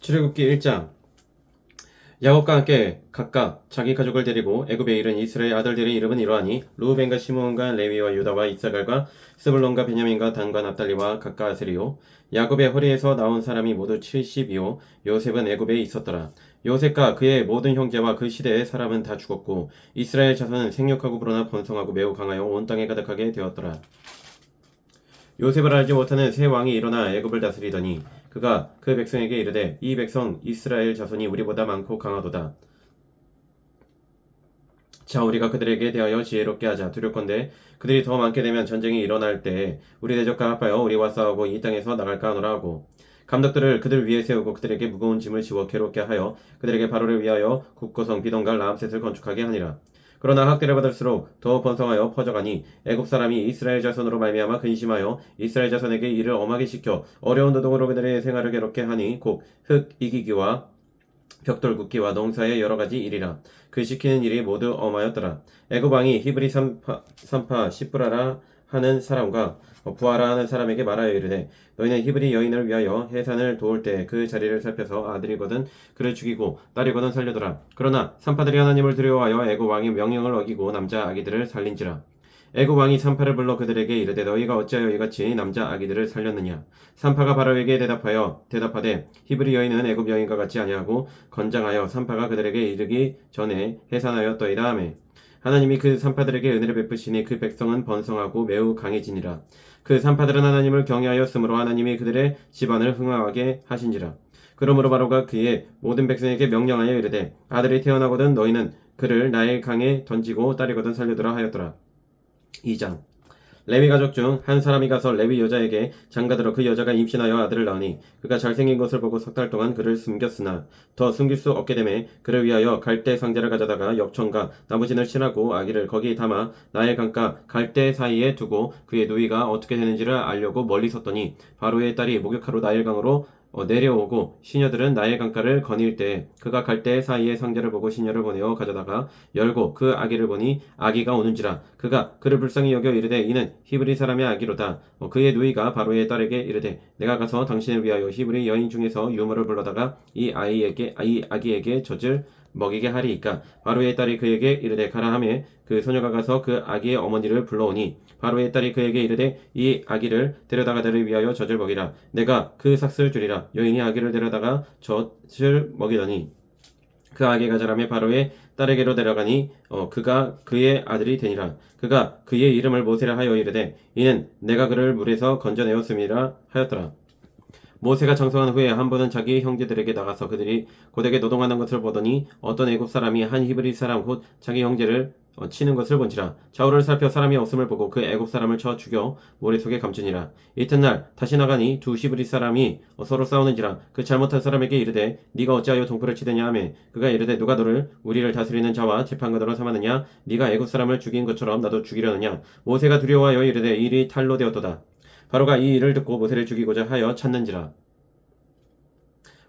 출애굽기 1장. 야곱과 함께 각각 자기 가족을 데리고 애굽에 이른 이스라엘 아들들의 이름은 이러하니 르우벤과 시므온과 레위와 유다와 이사갈과 스불론과 베냐민과 단과 납달리와 각각 아세리요. 야곱의 허리에서 나온 사람이 모두 70이요. 요셉은 애굽에 있었더라. 요셉과 그의 모든 형제와 그 시대의 사람은 다 죽었고 이스라엘 자손은 생육하고 불어나 번성하고 매우 강하여 온 땅에 가득하게 되었더라. 요셉을 알지 못하는 새 왕이 일어나 애굽을 다스리더니 그가 그 백성에게 이르되 이 백성 이스라엘 자손이 우리보다 많고 강하도다. 자, 우리가 그들에게 대하여 지혜롭게 하자. 두렵건대 그들이 더 많게 되면 전쟁이 일어날 때에 우리 대적과 합하여 우리와 싸우고 이 땅에서 나갈까 하노라 하고, 감독들을 그들 위에 세우고 그들에게 무거운 짐을 지워 괴롭게 하여 그들에게 바로를 위하여 국고성 비동갈 라암셋을 건축하게 하니라. 그러나 학대를 받을수록 더 번성하여 퍼져가니 애굽 사람이 이스라엘 자손으로 말미암아 근심하여 이스라엘 자손에게 이를 엄하게 시켜 어려운 노동으로 그들의 생활을 괴롭게 하니 곧 흙 이기기와 벽돌 굽기와 농사의 여러 가지 일이라. 그 시키는 일이 모두 엄하였더라. 애굽 왕이 히브리 산파 시브라라 하는 사람과 부하라 하는 사람에게 말하여 이르되 너희는 히브리 여인을 위하여 해산을 도울 때 그 자리를 살펴서 아들이거든 그를 죽이고 딸이거든 살려두라. 그러나 산파들이 하나님을 두려워하여 애굽 왕의 명령을 어기고 남자 아기들을 살린지라. 애굽 왕이 산파를 불러 그들에게 이르되 너희가 어찌하여 이같이 남자 아기들을 살렸느냐. 산파가 바로에게 대답하되 히브리 여인은 애굽 여인과 같지 아니하고 건장하여 산파가 그들에게 이르기 전에 해산하였더이다 하매, 하나님이 그 산파들에게 은혜를 베푸시니 그 백성은 번성하고 매우 강해지니라. 그 산파들은 하나님을 경외하였으므로 하나님이 그들의 집안을 흥왕하게 하신지라. 그러므로 바로가 그의 모든 백성에게 명령하여 이르되 아들이 태어나거든 너희는 그를 나일 강에 던지고 딸이거든 살려두라 하였더라. 2장. 레위 가족 중 한 사람이 가서 레위 여자에게 장가들어 그 여자가 임신하여 아들을 낳으니 그가 잘생긴 것을 보고 석 달 동안 그를 숨겼으나 더 숨길 수 없게 되매 그를 위하여 갈대 상자를 가져다가 역청과 나무진을 칠하고 아기를 거기 담아 나일 강가 갈대 사이에 두고 그의 누이가 어떻게 되는지를 알려고 멀리 섰더니 바로의 딸이 목욕하러 나일 강으로 내려오고 시녀들은 나일 강가를 거닐 때 그가 갈대 사이에 상자를 보고 시녀를 보내어 가져다가 열고 그 아기를 보니 아기가 오는지라. 그가 그를 불쌍히 여겨 이르되 이는 히브리 사람의 아기로다. 그의 누이가 바로의 딸에게 이르되 내가 가서 당신을 위하여 히브리 여인 중에서 유모를 불러다가 이 아기에게 젖을 먹이게 하리이까. 바로의 딸이 그에게 이르되 가라 하매 그 소녀가 가서 그 아기의 어머니를 불러오니 바로의 딸이 그에게 이르되 이 아기를 데려다가 너를 위하여 젖을 먹이라. 내가 그 삭슬 주리라. 여인이 아기를 데려다가 젖을 먹이더니 그 아기가 자라매 바로의 딸에게로 데려가니 그가 그의 아들이 되니라. 그가 그의 이름을 모세라 하여 이르되 이는 내가 그를 물에서 건져내었음이라 하였더라. 모세가 장성한 후에 한 번은 자기 형제들에게 나가서 그들이 고되게 노동하는 것을 보더니 어떤 애굽 사람이 한 히브리 사람 곧 자기 형제를 치는 것을 본지라. 좌우를 살펴 사람이 없음을 보고 그 애굽 사람을 쳐 죽여 모래 속에 감추니라. 이튿날 다시 나가니 두 히브리 사람이 서로 싸우는지라. 그 잘못한 사람에게 이르되 네가 어찌하여 동포를 치느냐 하매 그가 이르되 누가 너를 우리를 다스리는 자와 재판관으로 삼았느냐. 네가 애굽 사람을 죽인 것처럼 나도 죽이려느냐. 모세가 두려워하여 이르되 이 일이 탈로 되었도다. 바로가 이 일을 듣고 모세를 죽이고자 하여 찾는지라.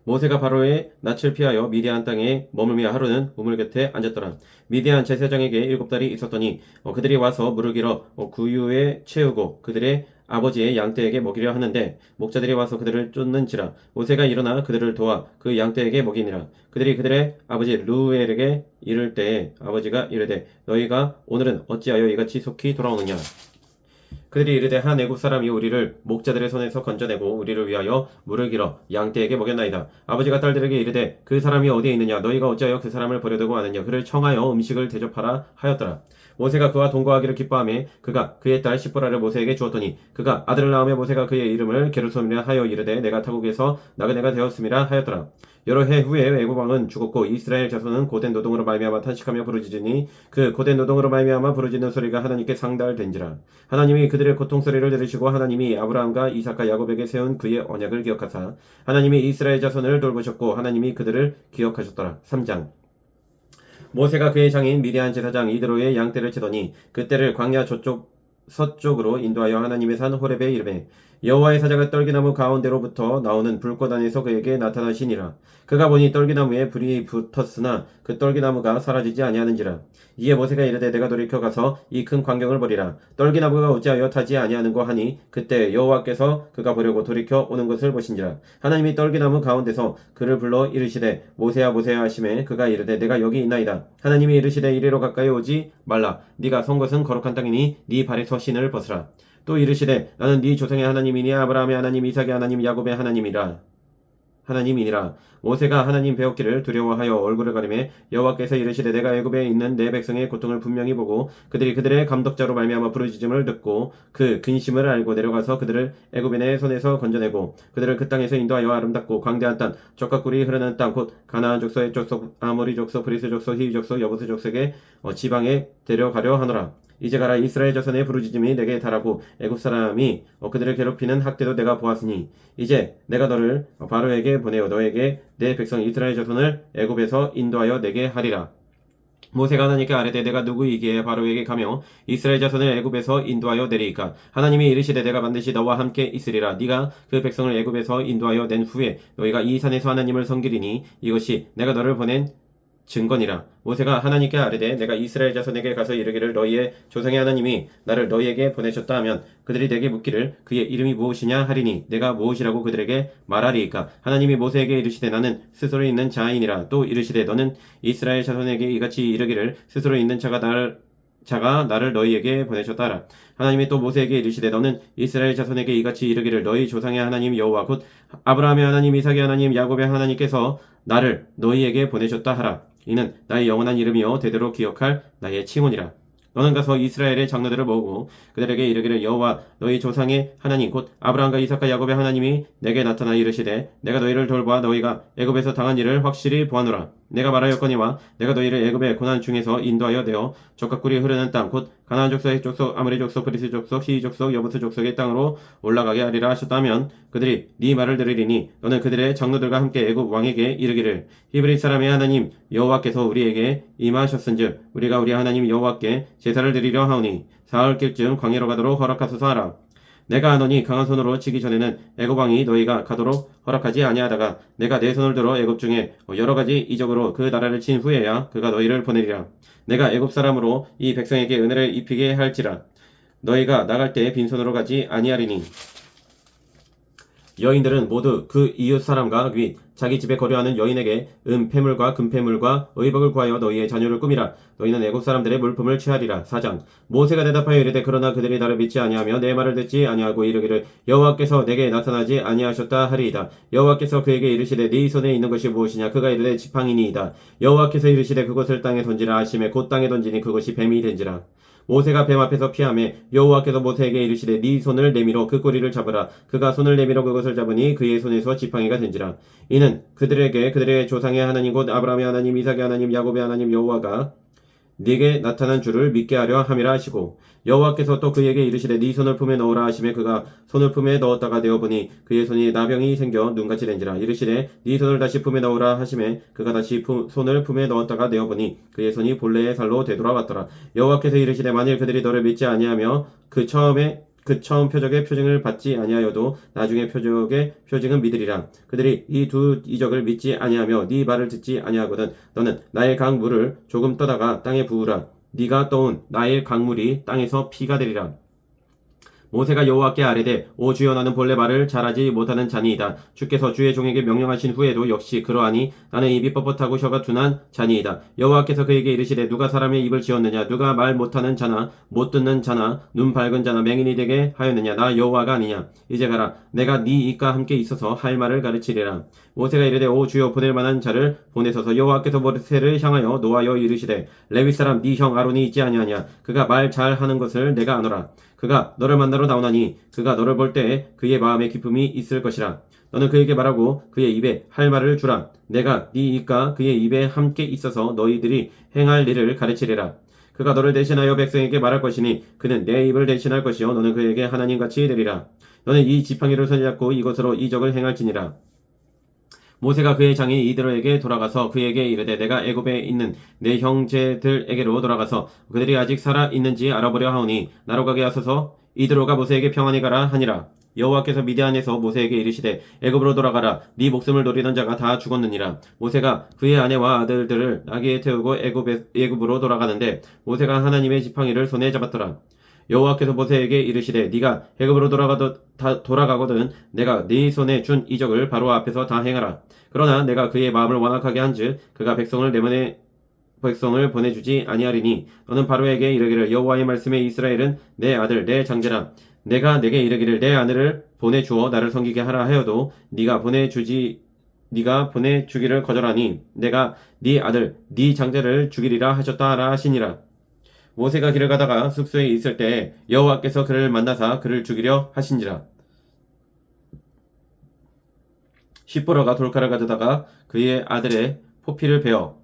모세가 바로의 낯을 피하여 미디안 땅에 머물며 하루는 우물 곁에 앉았더라. 미디안 제사장에게 7달이 있었더니 그들이 와서 물을 길어 구유에 채우고 그들의 아버지의 양떼에게 먹이려 하는데 목자들이 와서 그들을 쫓는지라. 모세가 일어나 그들을 도와 그 양떼에게 먹이니라. 그들이 그들의 아버지 르우엘에게 이를 때에 아버지가 이르되 너희가 오늘은 어찌하여 이같이 속히 돌아오느냐. 그들이 이르되 한 애굽 사람이 우리를 목자들의 손에서 건져내고 우리를 위하여 물을 길어 양떼에게 먹였나이다. 아버지가 딸들에게 이르되 그 사람이 어디에 있느냐. 너희가 어찌하여 그 사람을 버려두고 하느냐. 그를 청하여 음식을 대접하라 하였더라. 모세가 그와 동거하기를 기뻐하며 그가 그의 딸 시므라를 모세에게 주었더니 그가 아들을 낳으며 모세가 그의 이름을 게르솜이라 하여 이르되 내가 타국에서 나그네가 되었음이라 하였더라. 여러 해 후에 애굽 왕은 죽었고 이스라엘 자손은 고된 노동으로 말미암아 탄식하며 부르짖으니 그 고된 노동으로 말미암아 부르짖는 소리가 하나님께 상달된지라. 하나님이 그들의 고통 소리를 들으시고 하나님이 아브라함과 이삭과 야곱에게 세운 그의 언약을 기억하사 하나님이 이스라엘 자손을 돌보셨고 하나님이 그들을 기억하셨더라. 3장. 모세가 그의 장인 미디안 제사장 이드로의 양떼를 치더니 그 떼를 광야 저쪽 서쪽으로 인도하여 하나님의 산 호렙에 이르매 여호와의 사자가 떨기나무 가운데로부터 나오는 불꽃 안에서 그에게 나타나시니라. 그가 보니 떨기나무에 불이 붙었으나 그 떨기나무가 사라지지 아니하는지라. 이에 모세가 이르되 내가 돌이켜 가서 이 큰 광경을 보리라. 떨기나무가 어찌하여 타지 아니하는고 하니 그때 여호와께서 그가 보려고 돌이켜 오는 것을 보신지라. 하나님이 떨기나무 가운데서 그를 불러 이르시되 모세야 모세야 하시매 그가 이르되 내가 여기 있나이다. 하나님이 이르시되 이리로 가까이 오지 말라. 네가 선 것은 거룩한 땅이니 네 발에서 신을 벗으라. 또 이르시되 나는 네 조상의 하나님이니 아브라함의 하나님 이삭의 하나님 야곱의 하나님이니라. 모세가 하나님 배웠기를 두려워하여 얼굴을 가리매 여호와께서 이르시되 내가 애굽에 있는 내 백성의 고통을 분명히 보고 그들이 그들의 감독자로 말미암아 부르짖음을 듣고 그 근심을 알고 내려가서 그들을 애굽인의 손에서 건져내고 그들을 그 땅에서 인도하여 아름답고 광대한 땅 젖과 꿀이 흐르는 땅 곧 가나안 족속 헷 족속 아모리 족속 브리스 족속 히위 족속 여부스 족속의 지방에 데려가려 하노라. 이제 가라. 이스라엘 자손의 부르짖음이 내게 달하고 애굽 사람이 그들을 괴롭히는 학대도 내가 보았으니 이제 내가 너를 바로에게 보내어 너에게 내 백성 이스라엘 자손을 애굽에서 인도하여 내게 하리라. 모세가 하나님께 아뢰되 내가 누구이기에 바로에게 가며 이스라엘 자손을 애굽에서 인도하여 내리이까. 하나님이 이르시되 내가 반드시 너와 함께 있으리라. 네가 그 백성을 애굽에서 인도하여 낸 후에 너희가 이 산에서 하나님을 섬기리니 이것이 내가 너를 보낸 증거니라. 모세가 하나님께 아뢰되 내가 이스라엘 자손에게 가서 이르기를 너희의 조상의 하나님이 나를 너희에게 보내셨다 하면 그들이 내게 묻기를 그의 이름이 무엇이냐 하리니 내가 무엇이라고 그들에게 말하리이까. 하나님이 모세에게 이르시되 나는 스스로 있는 자이니라. 또 이르시되 너는 이스라엘 자손에게 이같이 이르기를 스스로 있는 자가 나를 너희에게 보내셨다 하라. 하나님이 또 모세에게 이르시되 너는 이스라엘 자손에게 이같이 이르기를 너희 조상의 하나님 여호와 곧 아브라함의 하나님 이삭의 하나님 야곱의 하나님께서 나를 너희에게 보내셨다 하라. 이는 나의 영원한 이름이요 대대로 기억할 나의 칭호니라. 너는 가서 이스라엘의 장로들을 모으고 그들에게 이르기를 여호와 너희 조상의 하나님 곧 아브라함과 이삭과 야곱의 하나님이 내게 나타나 이르시되 내가 너희를 돌보아 너희가 애굽에서 당한 일을 확실히 보아노라. 내가 말하였거니와 내가 너희를 애굽의 고난 중에서 인도하여 내어 젖과 꿀이 흐르는 땅 곧 가나안 족속 헷 족속 아모리 족속 브리스 족속 히위 족속 여부스 족속의 땅으로 올라가게 하리라 하셨다면 그들이 네 말을 들으리니 너는 그들의 장로들과 함께 애굽 왕에게 이르기를 히브리 사람의 하나님 여호와께서 우리에게 임하셨은즉 우리가 우리 하나님 여호와께 제사를 드리려 하오니 사흘길쯤 광야로 가도록 허락하소서 하라. 내가 하노니 강한 손으로 치기 전에는 애굽 왕이 너희가 가도록 허락하지 아니하다가 내가 내 손을 들어 애굽 중에 여러 가지 이적으로 그 나라를 친 후에야 그가 너희를 보내리라. 내가 애굽 사람으로 이 백성에게 은혜를 입히게 할지라. 너희가 나갈 때 빈손으로 가지 아니하리니 여인들은 모두 그 이웃 사람과 및 자기 집에 거류하는 여인에게 은폐물과 금폐물과 의복을 구하여 너희의 자녀를 꾸미라. 너희는 애굽 사람들의 물품을 취하리라. 4장. 모세가 대답하여 이르되 그러나 그들이 나를 믿지 아니하며 내 말을 듣지 아니하고 이르기를 여호와께서 내게 나타나지 아니하셨다 하리이다. 여호와께서 그에게 이르시되 네 손에 있는 것이 무엇이냐. 그가 이르되 지팡이니이다. 여호와께서 이르시되 그것을 땅에 던지라 하시매 곧 땅에 던지니 그것이 뱀이 된지라. 모세가 뱀 앞에서 피하매 여호와께서 모세에게 이르시되 네 손을 내밀어 그 꼬리를 잡으라. 그가 손을 내밀어 그것을 잡으니 그의 손에서 지팡이가 된지라. 이는 그들에게 그들의 조상의 하나님 곧 아브라함의 하나님 이삭의 하나님 야곱의 하나님 여호와가 네게 나타난 줄을 믿게 하려 함이라 하시고 여호와께서 또 그에게 이르시되 네 손을 품에 넣으라 하시매 그가 손을 품에 넣었다가 내어보니 그의 손이 나병이 생겨 눈같이 된지라. 이르시되 네 손을 다시 품에 넣으라 하시매 그가 다시 손을 품에 넣었다가 내어보니 그의 손이 본래의 살로 되돌아왔더라. 여호와께서 이르시되 만일 그들이 너를 믿지 아니하며 그 처음 표적의 표징을 받지 아니하여도 나중에 표적의 표징은 믿으리라. 그들이 이 두 이적을 믿지 아니하며 네 말을 듣지 아니하거든 너는 나일 강 물을 조금 떠다가 땅에 부으라. 네가 떠온 나일 강물이 땅에서 피가 되리라. 모세가 여호와께 아뢰되 오 주여 나는 본래 말을 잘하지 못하는 자니이다. 주께서 주의 종에게 명령하신 후에도 역시 그러하니 나는 입이 뻣뻣하고 혀가 둔한 자니이다. 여호와께서 그에게 이르시되 누가 사람의 입을 지었느냐. 누가 말 못하는 자나 못 듣는 자나 눈 밝은 자나 맹인이 되게 하였느냐. 나 여호와가 아니냐. 이제 가라. 내가 네 입과 함께 있어서 할 말을 가르치리라. 모세가 이르되 오 주여 보낼 만한 자를 보내소서. 여호와께서 모세를 향하여 노하여 이르시되 레위 사람 네 형 아론이 있지 아니하냐. 그가 말 잘하는 것을 내가 아노라. 그가 너를 만나러 나오나니 그가 너를 볼 때에 그의 마음에 기쁨이 있을 것이라. 너는 그에게 말하고 그의 입에 할 말을 주라. 내가 네 입과 그의 입에 함께 있어서 너희들이 행할 일을 가르치리라. 그가 너를 대신하여 백성에게 말할 것이니 그는 내 입을 대신할 것이요 너는 그에게 하나님같이 되리라. 너는 이 지팡이를 손에 잡고 이것으로 이적을 행할지니라. 모세가 그의 장인 이드로에게 돌아가서 그에게 이르되 내가 애굽에 있는 내 형제들에게로 돌아가서 그들이 아직 살아 있는지 알아보려 하오니 나로 가게 하소서. 이드로가 모세에게 평안히 가라 하니라. 여호와께서 미디안에서 모세에게 이르시되 애굽으로 돌아가라. 네 목숨을 노리던 자가 다 죽었느니라. 모세가 그의 아내와 아들들을 나귀에 태우고 애굽으로 돌아가는데 모세가 하나님의 지팡이를 손에 잡았더라. 여호와께서 모세에게 이르시되 네가 애굽으로 돌아가거든 내가 네 손에 준 이적을 바로 앞에서 다 행하라. 그러나 내가 그의 마음을 완악하게 한즉 그가 백성을 보내주지 아니하리니 너는 바로에게 이르기를 여호와의 말씀에 이스라엘은 내 아들 내 장제라. 내가 내게 이르기를 내 아내를 보내주어 나를 섬기게 하라 하여도 네가 보내주기를 거절하니 내가 네 아들 네 장제를 죽이리라 하셨다 하라 하시니라. 모세가 길을 가다가 숙소에 있을 때 여호와께서 그를 만나사 그를 죽이려 하신지라. 십보라가 돌칼을 가져다가 그의 아들의 포피를 베어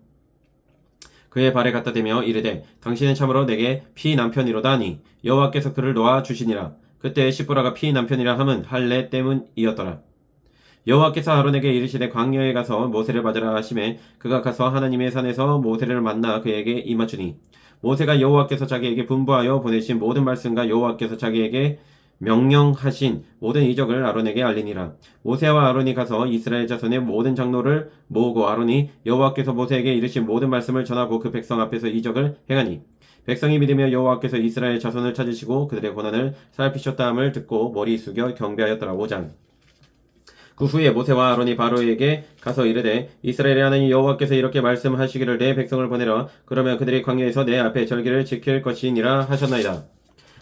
그의 발에 갖다 대며 이르되 당신은 참으로 내게 피남편이로다 하니 여호와께서 그를 놓아 주시니라. 그때 십보라가 피남편이라 함은 할례 때문이었더라. 여호와께서 아론에게 이르시되 광야에 가서 모세를 맞으라 하시매 그가 가서 하나님의 산에서 모세를 만나 그에게 임하주니 모세가 여호와께서 자기에게 분부하여 보내신 모든 말씀과 여호와께서 자기에게 명령하신 모든 이적을 아론에게 알리니라. 모세와 아론이 가서 이스라엘 자손의 모든 장로를 모으고 아론이 여호와께서 모세에게 이르신 모든 말씀을 전하고 그 백성 앞에서 이적을 행하니 백성이 믿으며 여호와께서 이스라엘 자손을 찾으시고 그들의 고난을 살피셨다 함을 듣고 머리 숙여 경배하였더라. 5장. 그 후에 모세와 아론이 바로에게 가서 이르되 이스라엘의 하나님 여호와께서 이렇게 말씀하시기를 내 백성을 보내라. 그러면 그들이 광야에서 내 앞에 절기를 지킬 것이니라 하셨나이다.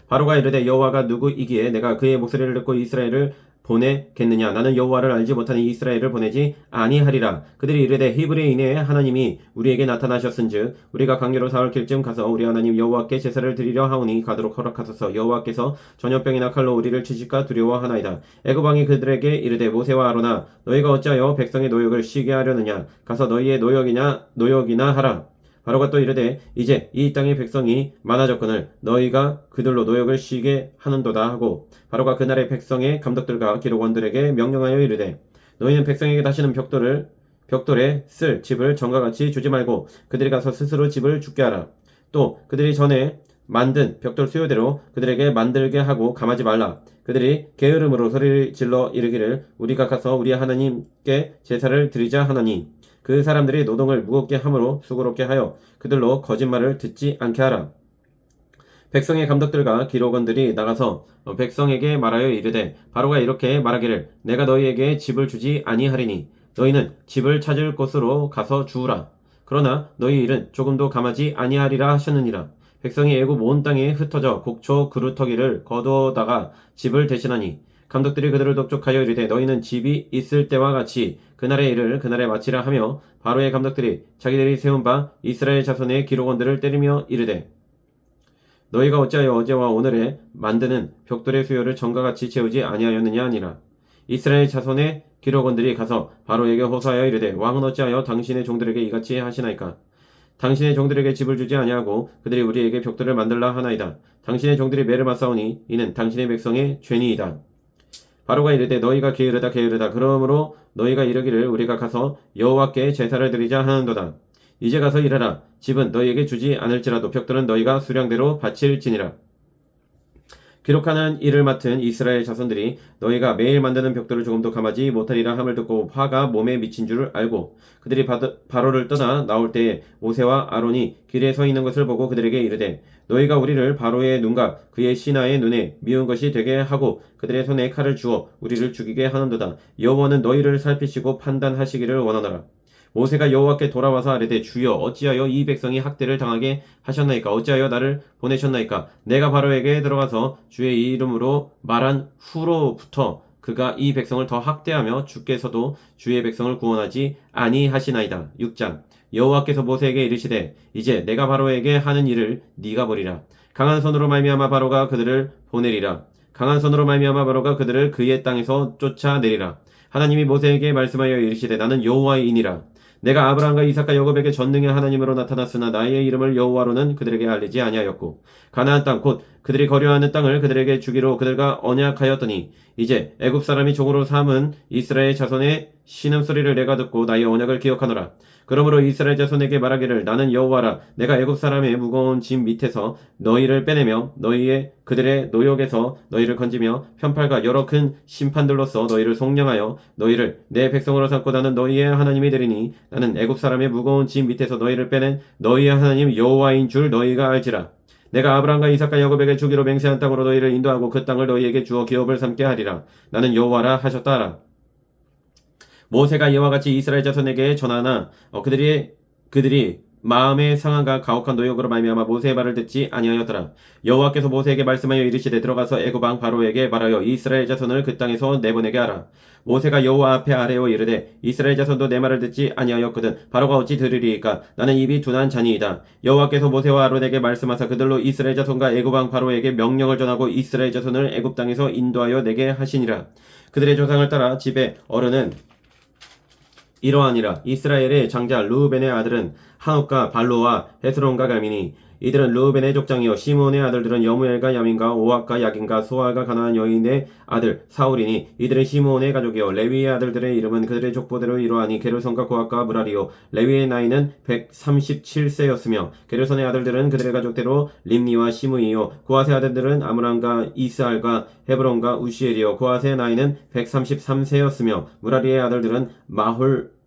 바로가 이르되 여호와가 누구이기에 내가 그의 목소리를 듣고 이스라엘을 보내겠느냐. 나는 여호와를 알지 못하니 이스라엘을 보내지 아니하리라. 그들이 이르되 히브리인의 하나님이 우리에게 나타나셨은즉 우리가 광야로 사흘 길쯤 가서 우리 하나님 여호와께 제사를 드리려 하오니 가도록 허락하소서. 여호와께서 전염병이나 칼로 우리를 치실까 두려워하나이다. 애굽 왕이 그들에게 이르되 모세와 아론아 너희가 어찌하여 백성의 노역을 쉬게 하려느냐. 가서 너희의 노역이나 하라. 바로가 또 이르되 이제 이 땅의 백성이 많아졌거늘 너희가 그들로 노역을 쉬게 하는도다 하고 바로가 그날의 백성의 감독들과 기록원들에게 명령하여 이르되 너희는 백성에게 다시는 벽돌에 쓸 집을 전과 같이 주지 말고 그들이 가서 스스로 집을 짓게 하라. 또 그들이 전에 만든 벽돌 수요대로 그들에게 만들게 하고 감하지 말라. 그들이 게으름으로 소리를 질러 이르기를 우리가 가서 우리 하나님께 제사를 드리자 하나니 그 사람들이 노동을 무겁게 함으로 수고롭게 하여 그들로 거짓말을 듣지 않게 하라. 백성의 감독들과 기록원들이 나가서 백성에게 말하여 이르되 바로가 이렇게 말하기를 내가 너희에게 집을 주지 아니하리니 너희는 집을 찾을 곳으로 가서 주우라. 그러나 너희 일은 조금도 감하지 아니하리라 하셨느니라. 백성이 애굽 온 땅에 흩어져 곡초 그루터기를 거두다가 집을 대신하니 감독들이 그들을 독촉하여 이르되 너희는 집이 있을 때와 같이 그날의 일을 그날에 마치라 하며 바로의 감독들이 자기들이 세운 바 이스라엘 자손의 기록원들을 때리며 이르되 너희가 어찌하여 어제와 오늘에 만드는 벽돌의 수요를 전과 같이 채우지 아니하였느냐 하니라. 이스라엘 자손의 기록원들이 가서 바로에게 호소하여 이르되 왕은 어찌하여 당신의 종들에게 이같이 하시나이까. 당신의 종들에게 집을 주지 아니하고 그들이 우리에게 벽돌을 만들라 하나이다. 당신의 종들이 매를 맞사오니 이는 당신의 백성의 죄니이다. 바로가 이르되 너희가 게으르다 그러므로 너희가 이르기를 우리가 가서 여호와께 제사를 드리자 하는도다. 이제 가서 일하라. 집은 너희에게 주지 않을지라도 벽돌은 너희가 수량대로 바칠지니라. 기록하는 일을 맡은 이스라엘 자손들이 너희가 매일 만드는 벽돌을 조금도 감하지 못하리라 함을 듣고 화가 몸에 미친 줄을 알고 그들이 바로를 떠나 나올 때에 모세와 아론이 길에 서 있는 것을 보고 그들에게 이르되 너희가 우리를 바로의 눈과 그의 신하의 눈에 미운 것이 되게 하고 그들의 손에 칼을 주어 우리를 죽이게 하는도다. 여호와는 너희를 살피시고 판단하시기를 원하노라. 모세가 여호와께 돌아와서 아뢰되 주여 어찌하여 이 백성이 학대를 당하게 하셨나이까. 어찌하여 나를 보내셨나이까. 내가 바로에게 들어가서 주의 이름으로 말한 후로부터 그가 이 백성을 더 학대하며 주께서도 주의 백성을 구원하지 아니하시나이다. 6장. 여호와께서 모세에게 이르시되 이제 내가 바로에게 하는 일을 네가 보리라. 강한 손으로 말미암아 바로가 그들을 보내리라. 강한 손으로 말미암아 바로가 그들을 그의 땅에서 쫓아내리라. 하나님이 모세에게 말씀하여 이르시되 나는 여호와이니라. 내가 아브라함과 이삭과 야곱에게 전능의 하나님으로 나타났으나 나의 이름을 여호와로는 그들에게 알리지 아니하였고 가나안 땅 곧 그들이 거류하는 땅을 그들에게 주기로 그들과 언약하였더니 이제 애굽 사람이 종으로 삼은 이스라엘 자손의 신음소리를 내가 듣고 나의 언약을 기억하노라. 그러므로 이스라엘 자손에게 말하기를 나는 여호와라. 내가 애굽 사람의 무거운 짐 밑에서 너희를 빼내며 너희의 그들의 노역에서 너희를 건지며 편팔과 여러 큰 심판들로서 너희를 속량하여 너희를 내 백성으로 삼고 나는 너희의 하나님이 되리니 나는 애굽 사람의 무거운 짐 밑에서 너희를 빼낸 너희의 하나님 여호와인 줄 너희가 알지라. 내가 아브라함과 이삭과 야곱에게 주기로 맹세한 땅으로 너희를 인도하고 그 땅을 너희에게 주어 기업을 삼게 하리라. 나는 여호와라 하셨다라. 모세가 이와 같이 이스라엘 자손에게 전하나 그들이 마음의 상한과 가혹한 노역으로 말미암아 모세의 말을 듣지 아니하였더라. 여호와께서 모세에게 말씀하여 이르시되 들어가서 애굽 왕 바로에게 말하여 이스라엘 자손을 그 땅에서 내보내게 하라. 모세가 여호와 앞에 아뢰어 이르되 이스라엘 자손도 내 말을 듣지 아니하였거든 바로가 어찌 들으리이까. 나는 입이 둔한 자니이다. 여호와께서 모세와 아론에게 말씀하사 그들로 이스라엘 자손과 애굽 왕 바로에게 명령을 전하고 이스라엘 자손을 애굽 땅에서 인도하여 내게 하시니라. 그들의 조상을 따라 집의 어른은 이러하니라. 이스라엘의 장자 르우벤의 아들은 한옥과 발로와 헤스론과 갈미니 이들은 르우벤의 족장이요 시므온의 아들들은 여무엘과 야민과 오학과 야긴과 소아가 가나안 여인의 아들 사울이니 이들은 시므온의 가족이요 레위의 아들들의 이름은 그들의 족보대로 이러하니 게르손과 고학과 무라리요 레위의 나이는 137세였으며 게르손의 아들들은 그들의 가족대로 림니와 시므이요 고핫의 아들들은 아므람과 이스알과 헤브론과 우시엘이요 고핫의 나이는 133세였으며 무라리의 아들들은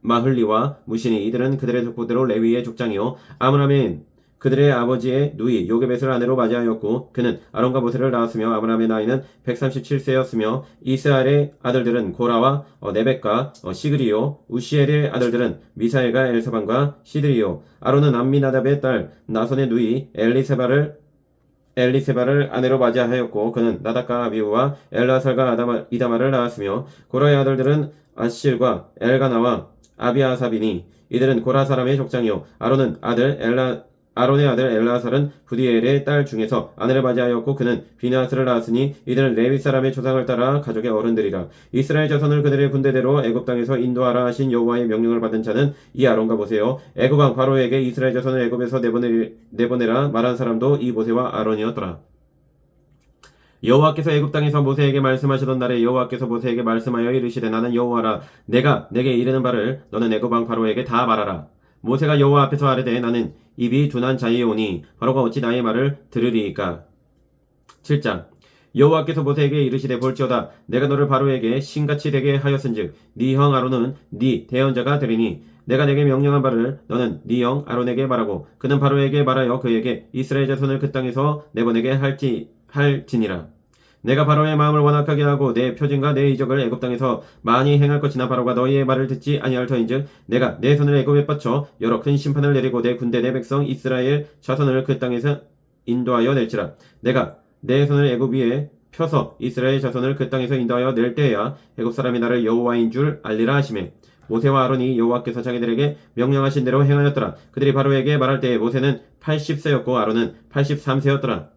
마흘리와 무시니 이들은 그들의 족보대로 레위의 족장이요 아므람의 그들의 아버지의 누이 요게벳을 아내로 맞이하였고 그는 아론과 모세를 낳았으며 아므람의 나이는 137세였으며 이스알의 아들들은 고라와 네벡과 시그리요 우시엘의 아들들은 미사엘과 엘사반과 시드리요 아론은 암미나답의 딸 나손의 누이 엘리세바를 아내로 맞이하였고 그는 나답과 아비우와 엘라살과 이다마를 낳았으며 고라의 아들들은 아실과 엘가나와 아비아삽이니 이들은 고라 사람의 족장이요 아론의 아들 엘라살은 부디엘의 딸 중에서 아내를 맞이하였고 그는 비느하스를 낳았으니 이들은 레위 사람의 조상을 따라 가족의 어른들이라. 이스라엘 자손을 그들의 군대대로 애굽 땅에서 인도하라 하신 여호와의 명령을 받은 자는 이 아론과 모세요 애굽 왕 바로에게 이스라엘 자손을 애굽에서 내보내라 말한 사람도 이 모세와 아론이었더라. 여호와께서 애굽 땅에서 모세에게 말씀하시던 날에 여호와께서 모세에게 말씀하여 이르시되 나는 여호와라. 내가 내게 이르는 바를 너는 애굽 왕 바로에게 다 말하라. 모세가 여호와 앞에서 아뢰되 나는 입이 둔한 자이오니 바로가 어찌 나의 말을 들으리이까. 7장 여호와께서 모세에게 이르시되 볼지어다 내가 너를 바로에게 신같이 되게 하였은즉 네 형 아론은 네 대언자가 되리니 내가 내게 명령한 바를 너는 네 형 아론에게 말하고 그는 바로에게 말하여 그에게 이스라엘 자손을 그 땅에서 내보내게 할지니라. 내가 바로의 마음을 완악하게 하고 내 표징과 내 이적을 애굽 땅에서 많이 행할 것이나 바로가 너희의 말을 듣지 아니할 터인즉 내가 내 손을 애굽에 뻗쳐 여러 큰 심판을 내리고 내 군대 내 백성 이스라엘 자손을 그 땅에서 인도하여 낼지라. 내가 내 손을 애굽 위에 펴서 이스라엘 자손을 그 땅에서 인도하여 낼 때에야 애굽 사람이 나를 여호와인 줄 알리라 하시매 모세와 아론이 여호와께서 자기들에게 명령하신 대로 행하였더라. 그들이 바로에게 말할 때에 모세는 80세였고 아론은 83세였더라.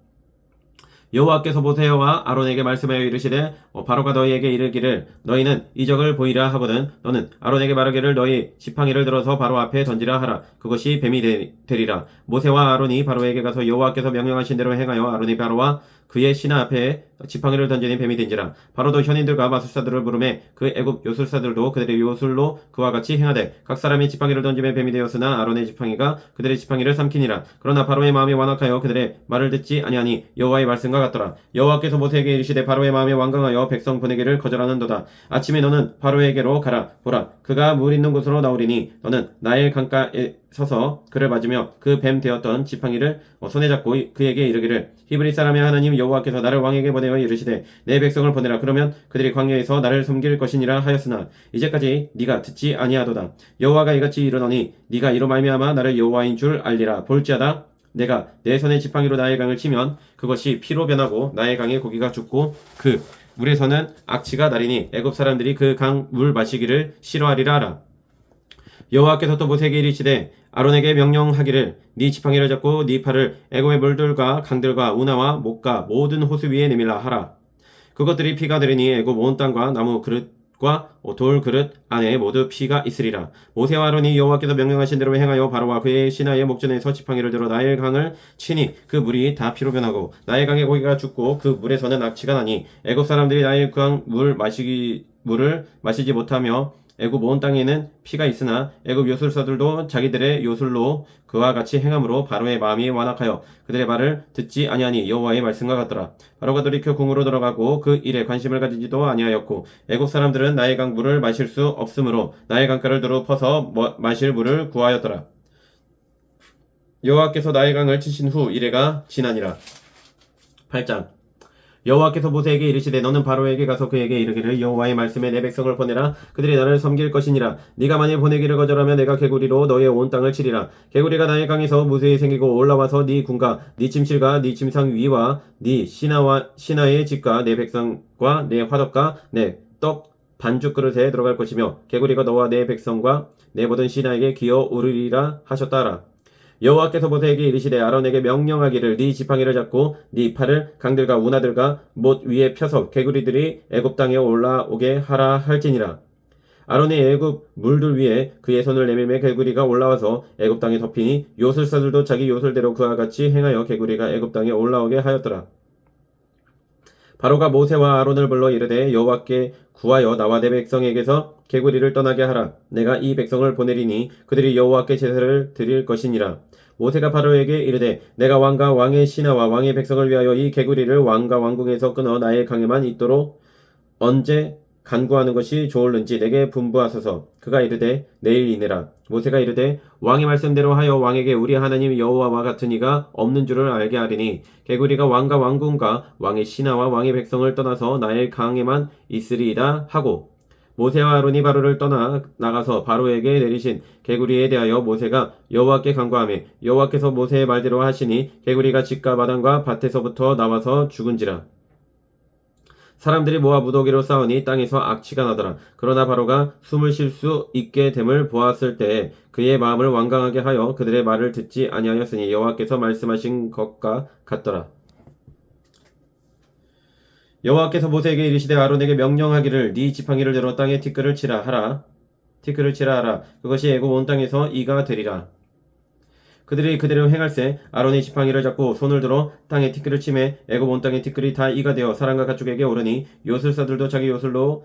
여호와께서 모세와 아론에게 말씀하여 이르시되 바로가 너희에게 이르기를 너희는 이적을 보이라 하거든 너는 아론에게 말하기를 너희 지팡이를 들어서 바로 앞에 던지라 하라. 그것이 뱀이 되리라. 모세와 아론이 바로에게 가서 여호와께서 명령하신 대로 행하여 아론이 바로와 그의 신하 앞에 지팡이를 던지는 뱀이 된지라. 바로도 현인들과 마술사들을 부르매 그 애굽 요술사들도 그들의 요술로 그와 같이 행하되 각 사람이 지팡이를 던지며 뱀이 되었으나 아론의 지팡이가 그들의 지팡이를 삼키니라. 그러나 바로의 마음이 완악하여 그들의 말을 듣지 아니하니 여호와의 말씀과 같더라. 여호와께서 모세에게 이르시되 바로의 마음이 완강하여 백성 보내기를 거절하는도다. 아침에 너는 바로에게로 가라. 보라 그가 물 있는 곳으로 나오리니 너는 나일 강가에 서서 그를 맞으며 그 뱀 되었던 지팡이를 손에 잡고 그에게 이르기를 히브리 사람의 하나님 여호와께서 나를 왕에게 보내어 이르시되 내 백성을 보내라. 그러면 그들이 광야에서 나를 섬길 것이니라 하였으나 이제까지 네가 듣지 아니하도다. 여호와가 이같이 이르노니 네가 이로 말미암아 나를 여호와인 줄 알리라. 볼지어다 내가 내 손의 지팡이로 나의 강을 치면 그것이 피로 변하고 나의 강의 고기가 죽고 그 물에서는 악취가 나리니 애굽 사람들이 그 강 물 마시기를 싫어하리라 하라. 여호와께서 또 모세에게 이르시되 아론에게 명령하기를 네 지팡이를 잡고 네 팔을 애굽의 물들과 강들과 운하와 목과 모든 호수 위에 내밀라 하라. 그것들이 피가 되리니 애굽 온 땅과 나무 그릇 과 돌 그릇 안에 모두 피가 있으리라. 모세와 아론이 여호와께서 명령하신 대로 행하여 바로와 그의 신하의 목전에서 지팡이를 들어 나일 강을 치니 그 물이 다 피로 변하고 나일 강의 고기가 죽고 그 물에서는 악취가 나니 애굽 사람들이 나일 강 물을 마시지 못하며 애굽 온 땅에는 피가 있으나 애굽 요술사들도 자기들의 요술로 그와 같이 행함으로 바로의 마음이 완악하여 그들의 말을 듣지 아니하니 여호와의 말씀과 같더라. 바로가 돌이켜 궁으로 들어가고 그 일에 관심을 가지지도 아니하였고 애굽 사람들은 나일 강 물을 마실 수 없으므로 나일 강가를 두루 퍼서 마실 물을 구하였더라. 여호와께서 나일 강을 치신 후 이래가 지나니라. 8장 여호와께서 모세에게 이르시되 너는 바로에게 가서 그에게 이르기를 여호와의 말씀에 내 백성을 보내라. 그들이 나를 섬길 것이니라. 네가 만일 보내기를 거절하면 내가 개구리로 너의 온 땅을 치리라. 개구리가 나일 강에서 무수히 생기고 올라와서 네 군과 네 침실과 네 침상 위와 네 신하의 집과 내 백성과 내 화덕과 내 떡 반죽 그릇에 들어갈 것이며 개구리가 너와 내 백성과 내 모든 신하에게 기어 오르리라 하셨다라. 여호와께서 모세에게 이르시되 아론에게 명령하기를 네 지팡이를 잡고 네 팔을 강들과 운하들과 못 위에 펴서 개구리들이 애굽 땅에 올라오게 하라 할지니라. 아론이 애굽 물들 위에 그의 손을 내밀매 개구리가 올라와서 애굽 땅에 덮이니 요술사들도 자기 요술대로 그와 같이 행하여 개구리가 애굽 땅에 올라오게 하였더라. 바로가 모세와 아론을 불러 이르되 여호와께 구하여 나와 내 백성에게서 개구리를 떠나게 하라. 내가 이 백성을 보내리니 그들이 여호와께 제사를 드릴 것이니라. 모세가 바로에게 이르되 내가 왕과 왕의 신하와 왕의 백성을 위하여 이 개구리를 왕과 왕궁에서 끊어 나의 강에만 있도록 언제 간구하는 것이 좋을는지 내게 분부하소서. 그가 이르되 내일이니라. 모세가 이르되 왕의 말씀대로 하여 왕에게 우리 하나님 여호와와 같은 이가 없는 줄을 알게 하리니 개구리가 왕과 왕궁과 왕의 신하와 왕의 백성을 떠나서 나의 강에만 있으리이다 하고 모세와 아론이 바로를 떠나 나가서 바로에게 내리신 개구리에 대하여 모세가 여호와께 간구하며 여호와께서 모세의 말대로 하시니 개구리가 집과 마당과 밭에서부터 나와서 죽은지라. 사람들이 모아 무더기로 싸우니 땅에서 악취가 나더라. 그러나 바로가 숨을 쉴 수 있게 됨을 보았을 때에 그의 마음을 완강하게 하여 그들의 말을 듣지 아니하였으니 여호와께서 말씀하신 것과 같더라. 여호와께서 모세에게 이르시되 아론에게 명령하기를 네 지팡이를 들어 땅에 티끌을 치라 하라. 그것이 애굽 온 땅에서 이가 되리라. 그들이 그대로 행할세 아론의 지팡이를 잡고 손을 들어 땅에 티끌을 치매 애굽 온 땅의 티끌이 다 이가 되어 사람과 가축에게 오르니 요술사들도 자기 요술로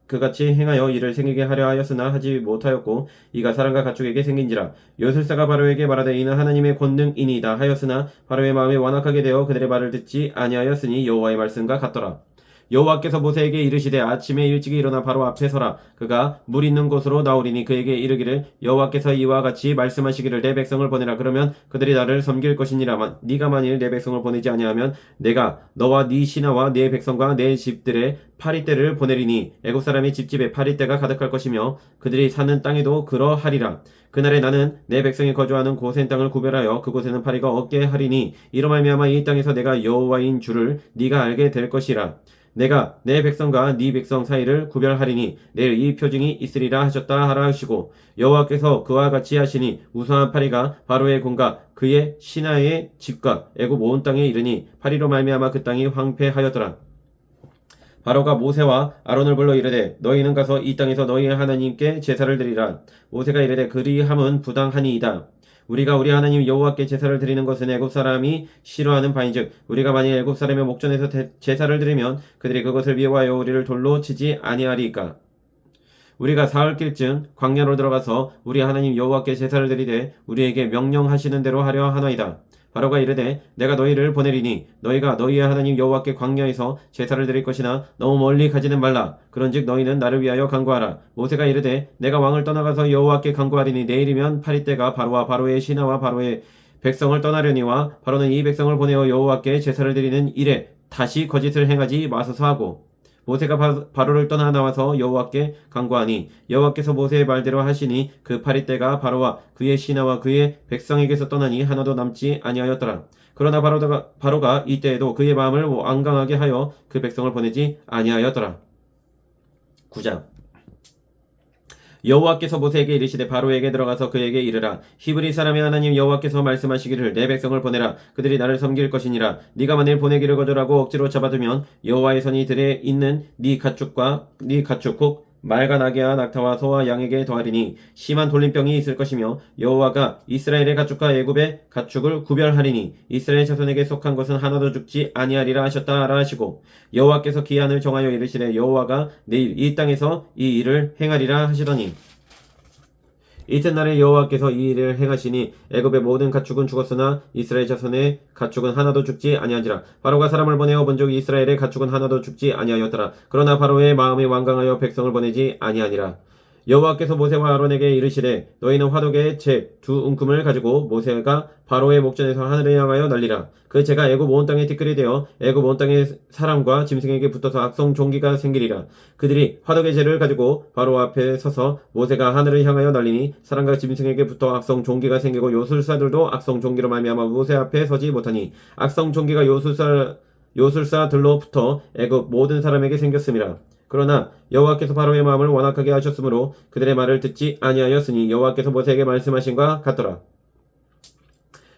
그같이 행하여 이를 생기게 하려 하였으나 하지 못하였고 이가 사람과 가축에게 생긴지라. 요술사가 바로에게 말하되 이는 하나님의 권능이니이다 하였으나 바로의 마음이 완악하게 되어 그들의 말을 듣지 아니하였으니 여호와의 말씀과 같더라. 여호와께서 모세에게 이르시되 아침에 일찍이 일어나 바로 앞에 서라. 그가 물 있는 곳으로 나오리니 그에게 이르기를 여호와께서 이와 같이 말씀하시기를 내 백성을 보내라. 그러면 그들이 나를 섬길 것이니라. 네가 만일 내 백성을 보내지 아니하면 내가 너와 네 신하와 네 백성과 내 집들의 파리떼를 보내리니 애굽 사람이 집집에 파리떼가 가득할 것이며 그들이 사는 땅에도 그러하리라. 그날에 나는 내 백성이 거주하는 고센 땅을 구별하여 그곳에는 파리가 없게 하리니 이로 말미암아 이 땅에서 내가 여호와인 줄을 네가 알게 될 것이라. 내가 내 백성과 네 백성 사이를 구별하리니 내일 이 표징이 있으리라 하셨다 하라 하시고 여호와께서 그와 같이 하시니 우수한 파리가 바로의 궁과 그의 신하의 집과 애굽 온 땅에 이르니 파리로 말미암아 그 땅이 황폐하였더라. 바로가 모세와 아론을 불러 이르되 너희는 가서 이 땅에서 너희의 하나님께 제사를 드리라. 모세가 이르되 그리함은 부당하니이다. 우리가 우리 하나님 여호와께 제사를 드리는 것은 애굽 사람이 싫어하는 바인즉 우리가 만일 애굽 사람의 목전에서 제사를 드리면 그들이 그것을 미워하여 우리를 돌로 치지 아니하리이까. 우리가 사흘길쯤 광야로 들어가서 우리 하나님 여호와께 제사를 드리되 우리에게 명령하시는 대로 하려 하나이다. 바로가 이르되 내가 너희를 보내리니 너희가 너희의 하나님 여호와께 광야에서 제사를 드릴 것이나 너무 멀리 가지는 말라. 그런즉 너희는 나를 위하여 간구하라. 모세가 이르되 내가 왕을 떠나가서 여호와께 간구하리니 내일이면 파리떼가 바로와 바로의 신하와 바로의 백성을 떠나려니와 바로는 이 백성을 보내어 여호와께 제사를 드리는 일에 다시 거짓을 행하지 마소서 하고 모세가 바로를 떠나 나와서 여호와께 간구하니 여호와께서 모세의 말대로 하시니 그 파리떼가 바로와 그의 신하와 그의 백성에게서 떠나니 하나도 남지 아니하였더라. 그러나 바로가 이때에도 그의 마음을 완강하게 하여 그 백성을 보내지 아니하였더라. 9장 여호와께서 모세에게 이르시되 바로에게 들어가서 그에게 이르라. 히브리 사람의 하나님 여호와께서 말씀하시기를 내 백성을 보내라. 그들이 나를 섬길 것이니라. 네가 만일 보내기를 거절하고 억지로 잡아두면 여호와의 손이 들에 있는 네 가축 곧 말과 나귀와 낙타와 소와 양에게 더하리니 심한 돌림병이 있을 것이며 여호와가 이스라엘의 가축과 애굽의 가축을 구별하리니 이스라엘 자손에게 속한 것은 하나도 죽지 아니하리라 하셨다 하라 하시고 여호와께서 기한을 정하여 이르시되 여호와가 내일 이 땅에서 이 일을 행하리라 하시더니 이튿날에 여호와께서 이 일을 행하시니 애굽의 모든 가축은 죽었으나 이스라엘 자손의 가축은 하나도 죽지 아니한지라. 바로가 사람을 보내어 본즉 이스라엘의 가축은 하나도 죽지 아니하였더라. 그러나 바로의 마음이 완강하여 백성을 보내지 아니하니라. 여호와께서 모세와 아론에게 이르시되 너희는 화덕에 재 두 움큼을 가지고 모세가 바로의 목전에서 하늘을 향하여 날리라. 그 재가 애굽 온 땅에 티끌이 되어 애굽 온 땅의 사람과 짐승에게 붙어서 악성 종기가 생기리라. 그들이 화덕의 재를 가지고 바로 앞에 서서 모세가 하늘을 향하여 날리니 사람과 짐승에게 붙어 악성 종기가 생기고 요술사들도 악성 종기로 말미암아 모세 앞에 서지 못하니 악성 종기가 요술사들로부터 애굽 모든 사람에게 생겼음이라. 그러나 여호와께서 바로의 마음을 완악하게 하셨으므로 그들의 말을 듣지 아니하였으니 여호와께서 모세에게 말씀하신과 같더라.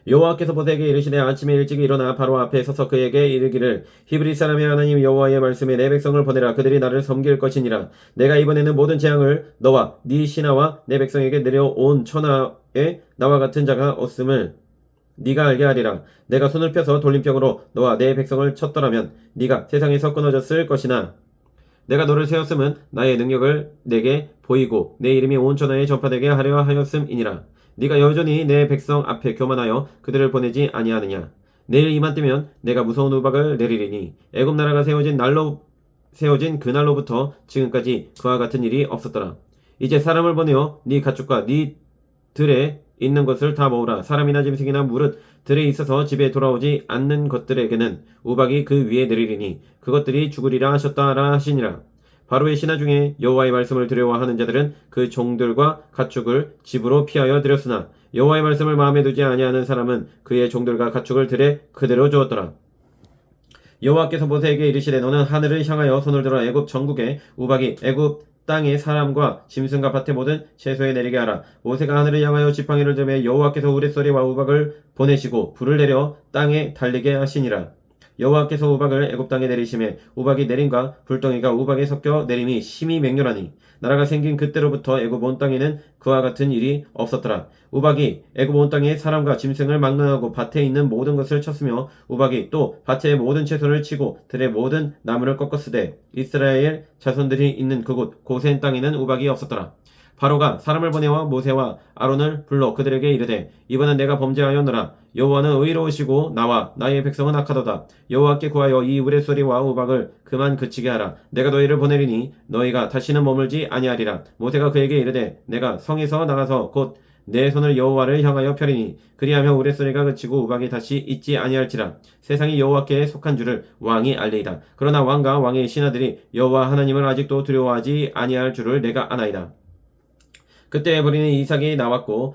여호와께서 모세에게 이르시되 아침에 일찍 일어나 바로 앞에 서서 그에게 이르기를 히브리 사람의 하나님 여호와의 말씀에 내 백성을 보내라. 그들이 나를 섬길 것이니라. 내가 이번에는 모든 재앙을 너와 네 신하와 내 백성에게 내려온 천하에 나와 같은 자가 없음을 네가 알게 하리라. 내가 손을 펴서 돌림병으로 너와 내 백성을 쳤더라면 네가 세상에서 끊어졌을 것이나 내가 너를 세웠음은 나의 능력을 내게 보이고 내 이름이 온 천하에 전파되게 하려 하였음이니라. 네가 여전히 내 백성 앞에 교만하여 그들을 보내지 아니하느냐. 내일 이맘때면 내가 무서운 우박을 내리리니 애굽 나라가 세워진 그날로부터 지금까지 그와 같은 일이 없었더라. 이제 사람을 보내어 네 가축과 네 들에 있는 것을 다 모으라. 사람이나 짐승이나 무릇 들에 있어서 집에 돌아오지 않는 것들에게는 우박이 그 위에 내리리니 그것들이 죽으리라 하셨다라 하시니라. 바로의 신하 중에 여호와의 말씀을 두려워하는 자들은 그 종들과 가축을 집으로 피하여 들였으나 여호와의 말씀을 마음에 두지 아니하는 사람은 그의 종들과 가축을 들에 그대로 주었더라. 여호와께서 모세에게 이르시되 너는 하늘을 향하여 손을 들어 애굽 전국에 우박이 애굽 땅의 사람과 짐승과 밭의 모든 채소에 내리게 하라. 모세가 하늘을 향하여 지팡이를 들매 여호와께서 우레소리와 우박을 보내시고 불을 내려 땅에 달리게 하시니라. 여호와께서 우박을 애굽 땅에 내리심에 우박이 내림과 불덩이가 우박에 섞여 내림이 심히 맹렬하니 나라가 생긴 그때로부터 애굽 온 땅에는 그와 같은 일이 없었더라. 우박이 애굽 온 땅의 사람과 짐승을 망라하고 밭에 있는 모든 것을 쳤으며 우박이 또 밭의 모든 채소를 치고 들의 모든 나무를 꺾었으되 이스라엘 자손들이 있는 그곳 고센 땅에는 우박이 없었더라. 바로가 사람을 보내와 모세와 아론을 불러 그들에게 이르되 이번은 내가 범죄하였노라. 여호와는 의로우시고 나와 나의 백성은 악하도다. 여호와께 구하여 이 우레소리와 우박을 그만 그치게 하라. 내가 너희를 보내리니 너희가 다시는 머물지 아니하리라. 모세가 그에게 이르되 내가 성에서 나가서 곧 내 손을 여호와를 향하여 펴리니 그리하면 우레소리가 그치고 우박이 다시 있지 아니할지라. 세상이 여호와께 속한 줄을 왕이 알리이다. 그러나 왕과 왕의 신하들이 여호와 하나님을 아직도 두려워하지 아니할 줄을 내가 아나이다. 그때 에브리는 이삭이 나왔고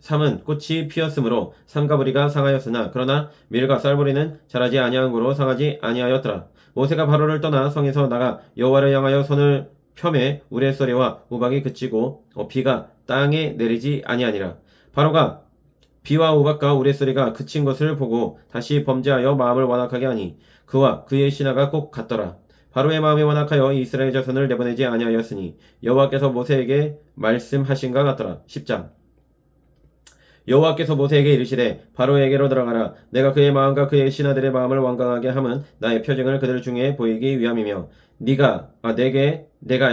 삼은 꽃이 피었으므로 삼가브리가 상하였으나 그러나 밀과 쌀보리는 자라지 아니한 고로 상하지 아니하였더라. 모세가 바로를 떠나 성에서 나가 여호와를 향하여 손을 펴매 우레소리와 우박이 그치고 비가 땅에 내리지 아니하니라. 바로가 비와 우박과 우레소리가 그친 것을 보고 다시 범죄하여 마음을 완악하게 하니 그와 그의 신하가 꼭 같더라. 바로의 마음이 완악하여 이스라엘 자손을 내보내지 아니하였으니 여호와께서 모세에게 말씀하신가 같더라. 10장 여호와께서 모세에게 이르시되 바로에게로 들어가라. 내가 그의 마음과 그의 신하들의 마음을 완강하게 함은 나의 표징을 그들 중에 보이기 위함이며 내가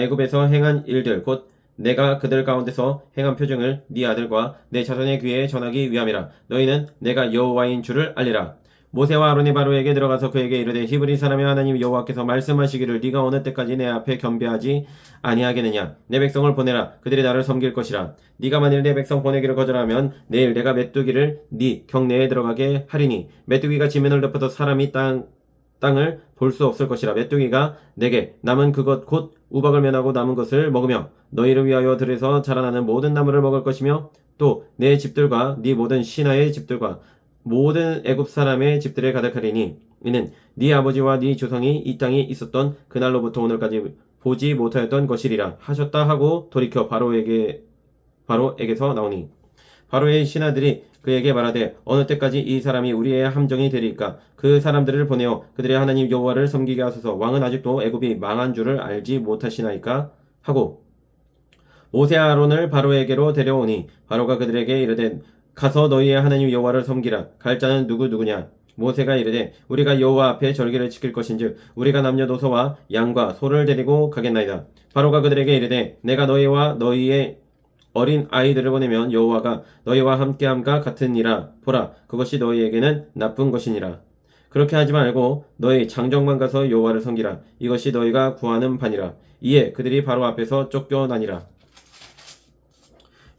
애굽에서 행한 일들 곧 내가 그들 가운데서 행한 표징을 네 아들과 내 자손의 귀에 전하기 위함이라. 너희는 내가 여호와인 줄을 알리라. 모세와 아론이 바로에게 들어가서 그에게 이르되 히브리 사람의 하나님 여호와께서 말씀하시기를 네가 어느 때까지 내 앞에 겸비하지 아니하겠느냐. 내 백성을 보내라. 그들이 나를 섬길 것이라. 네가 만일 내 백성 보내기를 거절하면 내일 내가 메뚜기를 네 경내에 들어가게 하리니 메뚜기가 지면을 덮어서 사람이 땅을 볼 수 없을 것이라. 메뚜기가 내게 남은 그것 곧 우박을 면하고 남은 것을 먹으며 너희를 위하여 들에서 자라나는 모든 나무를 먹을 것이며 또 내 집들과 네 모든 신하의 집들과 모든 애굽 사람의 집들에 가득하리니 이는 네 아버지와 네 조상이 이 땅에 있었던 그날로부터 오늘까지 보지 못하였던 것이리라 하셨다 하고 돌이켜 바로에게서 나오니 바로의 신하들이 그에게 말하되 어느 때까지 이 사람이 우리의 함정이 되리까 그 사람들을 보내어 그들의 하나님 여호와를 섬기게 하소서 왕은 아직도 애굽이 망한 줄을 알지 못하시나이까 하고 모세와 아론을 바로에게로 데려오니 바로가 그들에게 이르되 가서 너희의 하나님 여호와를 섬기라 갈 자는 누구냐 모세가 이르되 우리가 여호와 앞에 절기를 지킬 것인즉 우리가 남녀노소와 양과 소를 데리고 가겠나이다. 바로가 그들에게 이르되 내가 너희와 너희의 어린 아이들을 보내면 여호와가 너희와 함께함과 같으니라. 보라 그것이 너희에게는 나쁜 것이니라. 그렇게 하지 말고 너희 장정만 가서 여호와를 섬기라. 이것이 너희가 구하는 바니라. 이에 그들이 바로 앞에서 쫓겨나니라.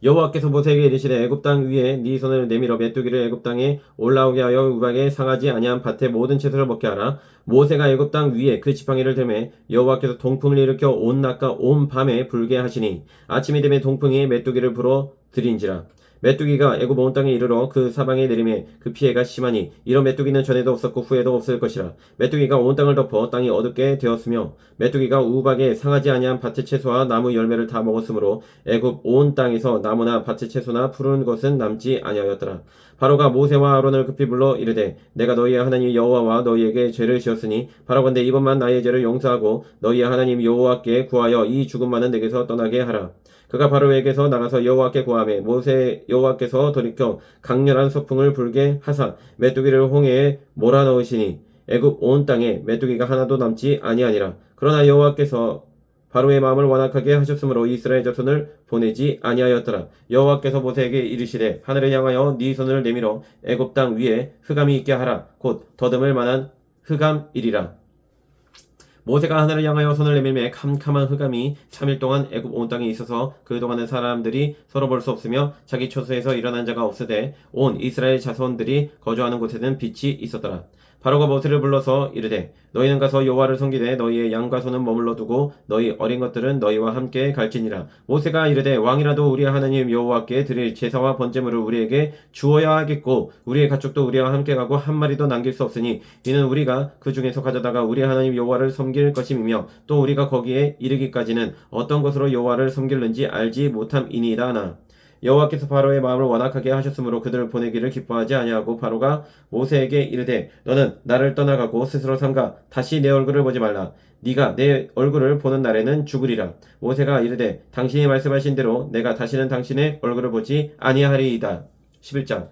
여호와께서 모세에게 이르시되 애굽 땅 위에 네 손을 내밀어 메뚜기를 애굽 땅에 올라오게 하여 우박에 상하지 아니한 밭의 모든 채소를 먹게 하라. 모세가 애굽 땅 위에 그 지팡이를 들매 여호와께서 동풍을 일으켜 온 낮과 온 밤에 불게 하시니 아침이 되매 동풍이 메뚜기를 불어 들인지라. 메뚜기가 애굽 온 땅에 이르러 그 사방에 내림에 그 피해가 심하니 이런 메뚜기는 전에도 없었고 후에도 없을 것이라. 메뚜기가 온 땅을 덮어 땅이 어둡게 되었으며 메뚜기가 우박에 상하지 아니한 밭의 채소와 나무 열매를 다 먹었으므로 애굽 온 땅에서 나무나 밭의 채소나 푸른 것은 남지 아니하였더라. 바로가 모세와 아론을 급히 불러 이르되 내가 너희의 하나님 여호와와 너희에게 죄를 지었으니 바라건대 이번만 나의 죄를 용서하고 너희의 하나님 여호와께 구하여 이 죽음만은 내게서 떠나게 하라. 그가 바로에게서 나가서 여호와께 구하매 모세 여호와께서 돌이켜 강렬한 서풍을 불게 하사 메뚜기를 홍해에 몰아넣으시니 애굽 온 땅에 메뚜기가 하나도 남지 아니하니라. 그러나 여호와께서 바로의 마음을 완악하게 하셨으므로 이스라엘 자손을 보내지 아니하였더라. 여호와께서 모세에게 이르시되 하늘을 향하여 네 손을 내밀어 애굽 땅 위에 흑암이 있게 하라. 곧 더듬을 만한 흑암이리라. 모세가 하늘을 향하여 손을 내밀매 캄캄한 흑암이 3일 동안 애굽 온 땅에 있어서 그동안은 사람들이 서로 볼 수 없으며 자기 처소에서 일어난 자가 없으되 온 이스라엘 자손들이 거주하는 곳에는 빛이 있었더라. 바로가 모세를 불러서 이르되 너희는 가서 여호와를 섬기되 너희의 양과 소는 머물러 두고 너희 어린 것들은 너희와 함께 갈지니라. 모세가 이르되 왕이라도 우리 하나님 여호와께 드릴 제사와 번제물을 우리에게 주어야 하겠고 우리의 가축도 우리와 함께 가고 한 마리도 남길 수 없으니 이는 우리가 그 중에서 가져다가 우리 하나님 여호와를 섬길 것임이며 또 우리가 거기에 이르기까지는 어떤 것으로 여호와를 섬길는지 알지 못함이니이다 하나. 여호와께서 바로의 마음을 완악하게 하셨으므로 그들을 보내기를 기뻐하지 아니하고 바로가 모세에게 이르되 너는 나를 떠나가고 스스로 삼가 다시 내 얼굴을 보지 말라. 네가 내 얼굴을 보는 날에는 죽으리라. 모세가 이르되 당신이 말씀하신 대로 내가 다시는 당신의 얼굴을 보지 아니하리이다. 11장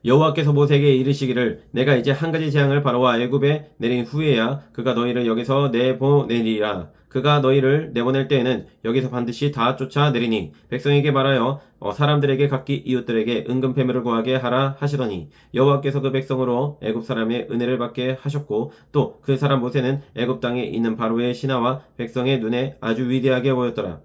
여호와께서 모세에게 이르시기를 내가 이제 한 가지 재앙을 바로와 애굽에 내린 후에야 그가 너희를 여기서 내보내리라. 그가 너희를 내보낼 때에는 여기서 반드시 다 쫓아내리니 백성에게 말하여 사람들에게 각기 이웃들에게 은금패물을 구하게 하라 하시더니 여호와께서 그 백성으로 애굽 사람의 은혜를 받게 하셨고 또 그 사람 모세는 애굽 땅에 있는 바로의 신하와 백성의 눈에 아주 위대하게 보였더라.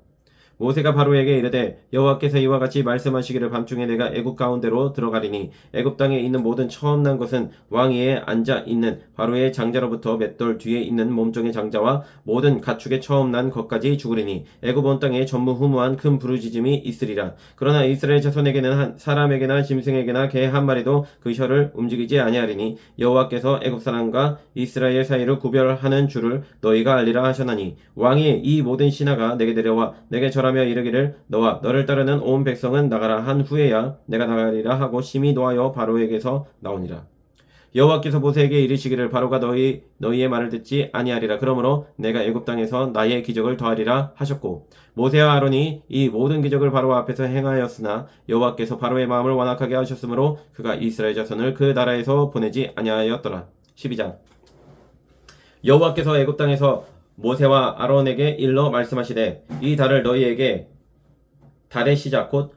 모세가 바로에게 이르되 여호와께서 이와 같이 말씀하시기를 밤중에 내가 애굽 가운데로 들어가리니 애굽 땅에 있는 모든 처음 난 것은 왕위에 앉아 있는 바로의 장자로부터 맷돌 뒤에 있는 몸종의 장자와 모든 가축의 처음 난 것까지 죽으리니 애굽 온 땅에 전무후무한 큰 부르짖음이 있으리라. 그러나 이스라엘 자손에게는 한 사람에게나 짐승에게나 개 한 마리도 그 혀를 움직이지 아니하리니 여호와께서 애굽 사람과 이스라엘 사이를 구별하는 줄을 너희가 알리라 하셨나니 왕이 이 모든 신하가 내게 데려와 내게 절하며 이르기를 너와 너를 따르는 온 백성은 나가라 한 후에야 내가 나가리라 하고 심히 노하여 바로에게서 나오니라. 여호와께서 모세에게 이르시기를 바로가 너희의 말을 듣지 아니하리라. 그러므로 내가 애굽 땅에서 나의 기적을 더하리라 하셨고 모세와 아론이 이 모든 기적을 바로 앞에서 행하였으나 여호와께서 바로의 마음을 완악하게 하셨으므로 그가 이스라엘 자손을 그 나라에서 보내지 아니하였더라. 12장 여호와께서 애굽 땅에서 모세와 아론에게 일러 말씀하시되 이 달을 너희에게 달의 시작 곧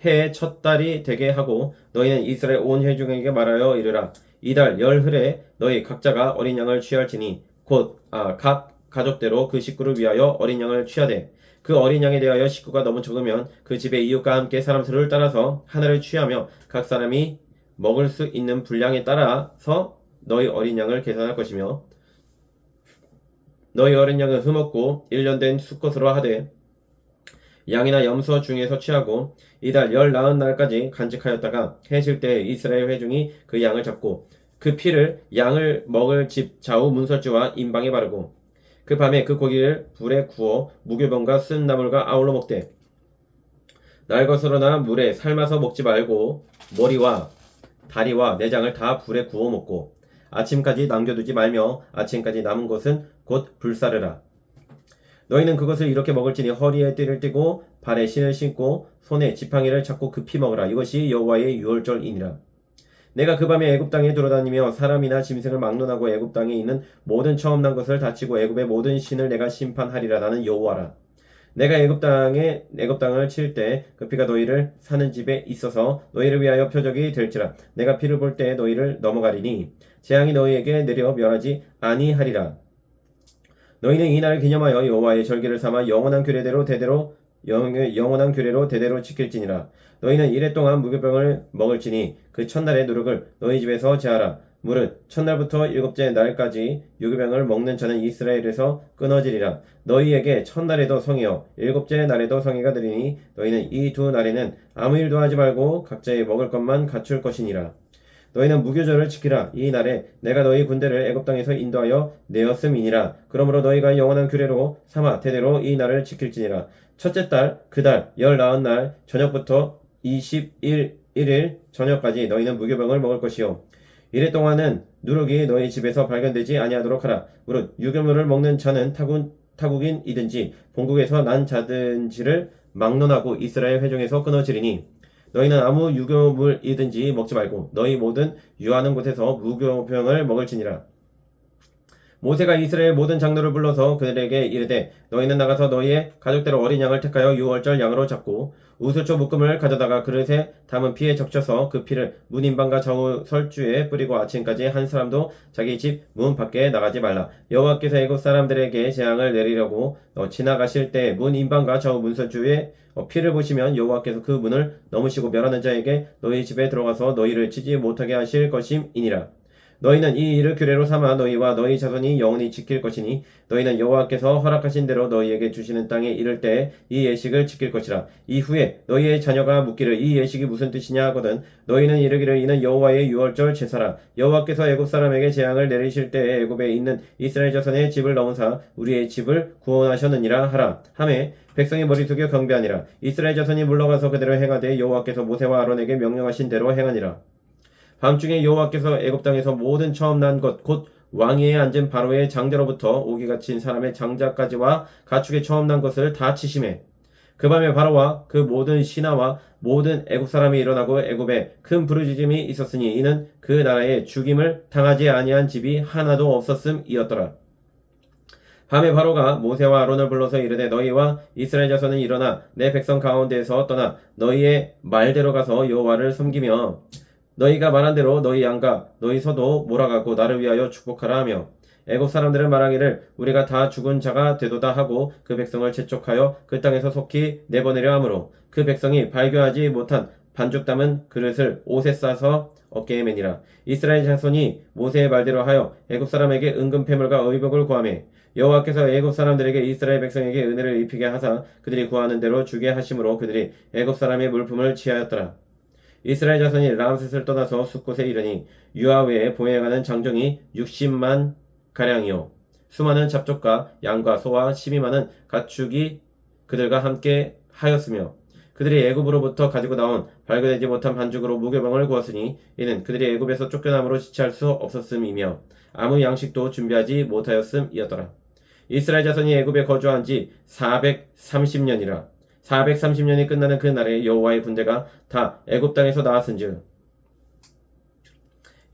해의 첫 달이 되게 하고 너희는 이스라엘 온 회중에게 말하여 이르라. 이달 열흘에 너희 각자가 어린 양을 취할지니 곧 각 가족대로 그 식구를 위하여 어린 양을 취하되 그 어린 양에 대하여 식구가 너무 적으면 그 집의 이웃과 함께 사람 수를 따라서 하나를 취하며 각 사람이 먹을 수 있는 분량에 따라서 너희 어린 양을 계산할 것이며 너희 어린 양은 흠없고 1년 된 수컷으로 하되 양이나 염소 중에서 취하고 이달 열 나흔 날까지 간직하였다가 해질 때 이스라엘 회중이 그 양을 잡고 그 피를 양을 먹을 집 좌우 문설주와 임방에 바르고 그 밤에 그 고기를 불에 구워 무교병과 쓴 나물과 아울러 먹되 날 것으로나 물에 삶아서 먹지 말고 머리와 다리와 내장을 다 불에 구워 먹고 아침까지 남겨두지 말며 아침까지 남은 것은 곧 불사르라. 너희는 그것을 이렇게 먹을지니 허리에 띠를 띠고 발에 신을 신고 손에 지팡이를 잡고 급히 먹으라. 이것이 여호와의 유월절이니라. 내가 그 밤에 애굽 땅에 돌아다니며 사람이나 짐승을 막론하고 애굽 땅에 있는 모든 처음 난 것을 다치고 애굽의 모든 신을 내가 심판하리라. 나는 여호와라. 내가 애굽 땅을 칠 때 그 피가 너희를 사는 집에 있어서 너희를 위하여 표적이 될지라. 내가 피를 볼 때 너희를 넘어가리니 재앙이 너희에게 내려 멸하지 아니하리라. 너희는 이 날을 기념하여 여호와의 절기를 삼아 영원한 규례로 대대로 지킬지니라. 너희는 이래 동안 무교병을 먹을지니 그 첫날의 누룩을 너희 집에서 제하라. 무릇 첫날부터 일곱째 날까지 유교병을 먹는 자는 이스라엘에서 끊어지리라. 너희에게 첫날에도 성이요 일곱째 날에도 성이가 되리니 너희는 이 두 날에는 아무 일도 하지 말고 각자의 먹을 것만 갖출 것이니라. 너희는 무교절을 지키라. 이 날에 내가 너희 군대를 애굽 땅에서 인도하여 내었음이니라. 그러므로 너희가 영원한 규례로 삼아 대대로 이 날을 지킬지니라. 첫째 달 그 달 열나흔 날 저녁부터 21일 저녁까지 너희는 무교병을 먹을 것이요 이래 동안은 누룩이 너희 집에서 발견되지 아니하도록 하라. 무릇 유교물을 먹는 자는 타국인이든지 본국에서 난 자든지를 막론하고 이스라엘 회중에서 끊어지리니 너희는 아무 유교물이든지 먹지 말고 너희 모든 유하는 곳에서 무교병을 먹을지니라. 모세가 이스라엘 모든 장로를 불러서 그들에게 이르되 너희는 나가서 너희의 가족대로 어린 양을 택하여 유월절 양으로 잡고 우슬초 묶음을 가져다가 그릇에 담은 피에 적셔서 그 피를 문 인방과 좌우 설주에 뿌리고 아침까지 한 사람도 자기 집 문 밖에 나가지 말라. 여호와께서 애굽 사람들에게 재앙을 내리려고 지나가실 때 문 인방과 좌우 문설주에 피를 보시면 여호와께서 그 문을 넘으시고 멸하는 자에게 너희 집에 들어가서 너희를 치지 못하게 하실 것임이니라. 너희는 이 일을 규례로 삼아 너희와 너희 자손이 영원히 지킬 것이니 너희는 여호와께서 허락하신 대로 너희에게 주시는 땅에 이를 때 이 예식을 지킬 것이라. 이후에 너희의 자녀가 묻기를 이 예식이 무슨 뜻이냐 하거든 너희는 이르기를 이는 여호와의 유월절 제사라. 여호와께서 애굽 사람에게 재앙을 내리실 때에 애굽에 있는 이스라엘 자손의 집을 넘어사 우리의 집을 구원하셨느니라 하라. 하매 백성이 머리 숙여 경배하니라. 이스라엘 자손이 물러가서 그대로 행하되 여호와께서 모세와 아론에게 명령하신 대로 행하니라. 밤중에 여호와께서 애굽 땅에서 모든 처음 난 것 곧 왕위에 앉은 바로의 장자로부터 오기 갇힌 사람의 장자까지와 가축의 처음 난 것을 다 치심해. 그 밤에 바로와 그 모든 신하와 모든 애굽 사람이 일어나고 애굽에 큰 부르짖음이 있었으니 이는 그 나라에 죽임을 당하지 아니한 집이 하나도 없었음이었더라. 밤에 바로가 모세와 아론을 불러서 이르되 너희와 이스라엘 자손은 일어나 내 백성 가운데에서 떠나 너희의 말대로 가서 여호와를 섬기며 너희가 말한 대로 너희 양과 너희 소도 몰아가고 나를 위하여 축복하라 하며 애굽 사람들은 말하기를 우리가 다 죽은 자가 되도다 하고 그 백성을 재촉하여 그 땅에서 속히 내보내려 하므로 그 백성이 발교하지 못한 반죽 담은 그릇을 옷에 싸서 어깨에 매니라. 이스라엘 자손이 모세의 말대로 하여 애굽 사람에게 은금 패물과 의복을 구하매 여호와께서 애굽 사람들에게 이스라엘 백성에게 은혜를 입히게 하사 그들이 구하는 대로 주게 하심으로 그들이 애굽 사람의 물품을 취하였더라. 이스라엘 자손이 람셋을 떠나서 숫곳에 이르니 유아 외에 보행하는 장정이 60만 가량이요 수많은 잡족과 양과 소와 12만은 가축이 그들과 함께 하였으며 그들이 애굽으로부터 가지고 나온 발견되지 못한 반죽으로 무교병을 구웠으니 이는 그들이 애굽에서 쫓겨남으로 지체할 수 없었음이며 아무 양식도 준비하지 못하였음이었더라. 이스라엘 자손이 애굽에 거주한 지 430년이라. 430년이 끝나는 그 날에 여호와의 군대가 다 애굽 땅에서 나왔은즉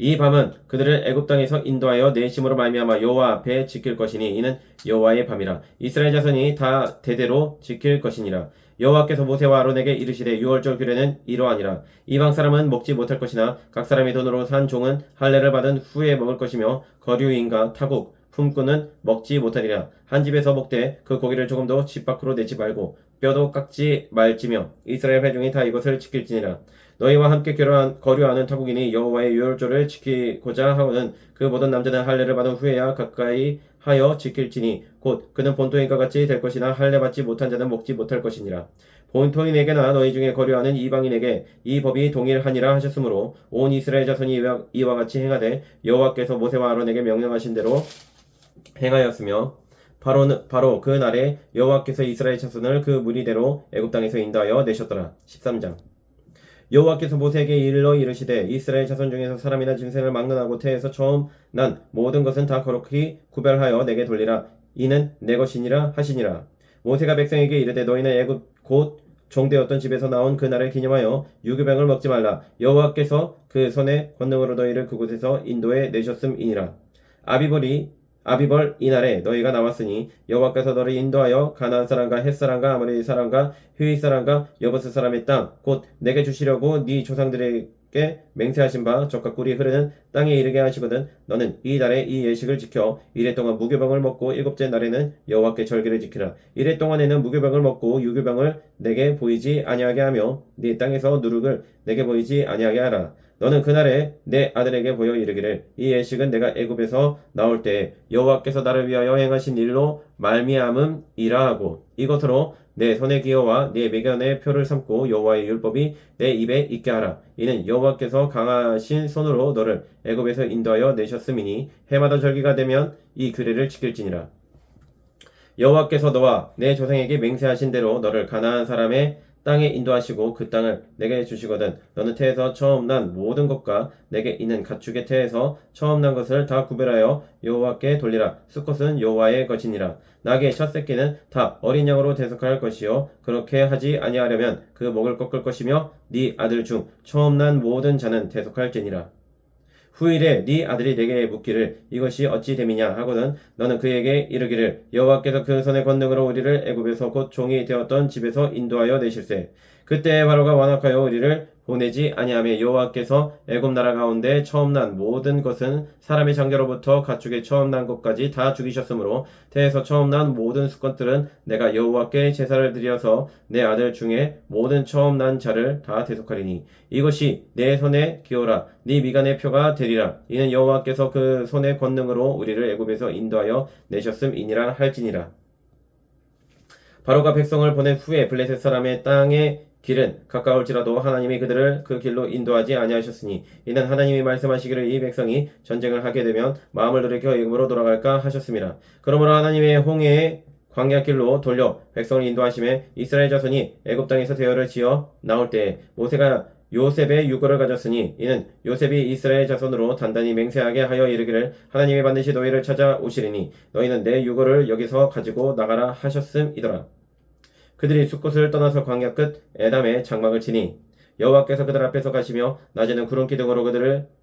이 밤은 그들을 애굽 땅에서 인도하여 내심으로 말미암아 여호와 앞에 지킬 것이니 이는 여호와의 밤이라. 이스라엘 자손이 다 대대로 지킬 것이니라. 여호와께서 모세와 아론에게 이르시되 유월절 규례는 이러하니라. 이방 사람은 먹지 못할 것이나 각 사람이 돈으로 산 종은 할례를 받은 후에 먹을 것이며 거류인과 타국 품꾼은 먹지 못하리라. 한 집에서 먹되 그 고기를 조금도 집 밖으로 내지 말고 뼈도 깎지 말지며 이스라엘 회중이 다 이것을 지킬지니라. 너희와 함께 거류하는 타국인이 여호와의 유월절을 지키고자 하거든 그 모든 남자는 할례를 받은 후에야 가까이 하여 지킬지니 곧 그는 본토인과 같이 될 것이나 할례 받지 못한 자는 먹지 못할 것이니라. 본토인에게나 너희 중에 거류하는 이방인에게 이 법이 동일하니라 하셨으므로 온 이스라엘 자손이 이와 같이 행하되 여호와께서 모세와 아론에게 명령하신 대로 행하였으며 바로 그 날에 여호와께서 이스라엘 자손을 그 무리대로 애굽 땅에서 인도하여 내셨더라. 13장. 여호와께서 모세에게 일러 이르시되 이스라엘 자손 중에서 사람이나 짐승을 막론하고 태에서 처음 난 모든 것은 다 거룩히 구별하여 내게 돌리라. 이는 내 것이니라 하시니라. 모세가 백성에게 이르되 너희는 애굽 곧 종되었던 집에서 나온 그날을 기념하여 유교병을 먹지 말라. 여호와께서 그 손의 권능으로 너희를 그곳에서 인도해 내셨음이니라. 아비벌 이날에 너희가 나왔으니 여호와께서 너를 인도하여 가나안 사람과 헷 사람과 아모리 사람과 히윗 사람과 여부스 사람의 땅 곧 내게 주시려고 네 조상들에게 맹세하신 바 젖과 꿀이 흐르는 땅에 이르게 하시거든. 너는 이 달에 이 예식을 지켜 이래 동안 무교병을 먹고 일곱째 날에는 여호와께 절기를 지키라. 이래 동안에는 무교병을 먹고 유교병을 내게 보이지 아니하게 하며 네 땅에서 누룩을 내게 보이지 아니하게 하라. 너는 그날에 내 아들에게 보여 이르기를 이 예식은 내가 애굽에서 나올 때 여호와께서 나를 위하여 행하신 일로 말미암음이라 하고 이것으로 내 손의 기호와 내 매견의 표를 삼고 여호와의 율법이 내 입에 있게 하라. 이는 여호와께서 강하신 손으로 너를 애굽에서 인도하여 내셨음이니 해마다 절기가 되면 이 규례를 지킬지니라. 여호와께서 너와 내 조상에게 맹세하신 대로 너를 가나안 사람의 땅에 인도하시고 그 땅을 내게 주시거든. 너는 태에서 처음 난 모든 것과 내게 있는 가축의 태에서 처음 난 것을 다 구별하여 여호와께 돌리라. 수컷은 여호와의 것이니라. 낙의 첫 새끼는 다 어린 양으로 대속할 것이요 그렇게 하지 아니하려면 그 목을 꺾을 것이며 네 아들 중 처음 난 모든 자는 대속할지니라. 후일에 네 아들이 내게 묻기를 이것이 어찌 됨이냐 하거든 너는 그에게 이르기를 여호와께서 그 손의 권능으로 우리를 애굽에서 곧 종이 되었던 집에서 인도하여 내실세. 그때 바로가 완악하여 우리를 보내지 아니하며 여호와께서 애굽 나라 가운데 처음 난 모든 것은 사람의 장자로부터 가축의 처음 난 것까지 다 죽이셨으므로 태에서 처음 난 모든 수컷들은 내가 여호와께 제사를 드려서 내 아들 중에 모든 처음 난 자를 다 대속하리니 이것이 내 손의 기호라. 네 미간의 표가 되리라. 이는 여호와께서 그 손의 권능으로 우리를 애굽에서 인도하여 내셨음이니라 할지니라. 바로가 백성을 보낸 후에 블레셋 사람의 땅의 길은 가까울지라도 하나님이 그들을 그 길로 인도하지 아니하셨으니 이는 하나님이 말씀하시기를 이 백성이 전쟁을 하게 되면 마음을 돌이켜 애굽으로 돌아갈까 하셨습니다. 그러므로 하나님의 홍해의 광야 길로 돌려 백성을 인도하심에 이스라엘 자손이 애굽 땅에서 대열을 지어 나올 때에 모세가 요셉의 유고를 가졌으니 이는 요셉이 이스라엘 자손으로 단단히 맹세하게 하여 이르기를 하나님이 반드시 너희를 찾아오시리니 너희는 내 유고를 여기서 가지고 나가라 하셨음이더라. 그들이 숫곳을 떠나서 광야 끝 에담에 장막을 치니 여호와께서 그들 앞에서 가시며 낮에는 구름 기둥으로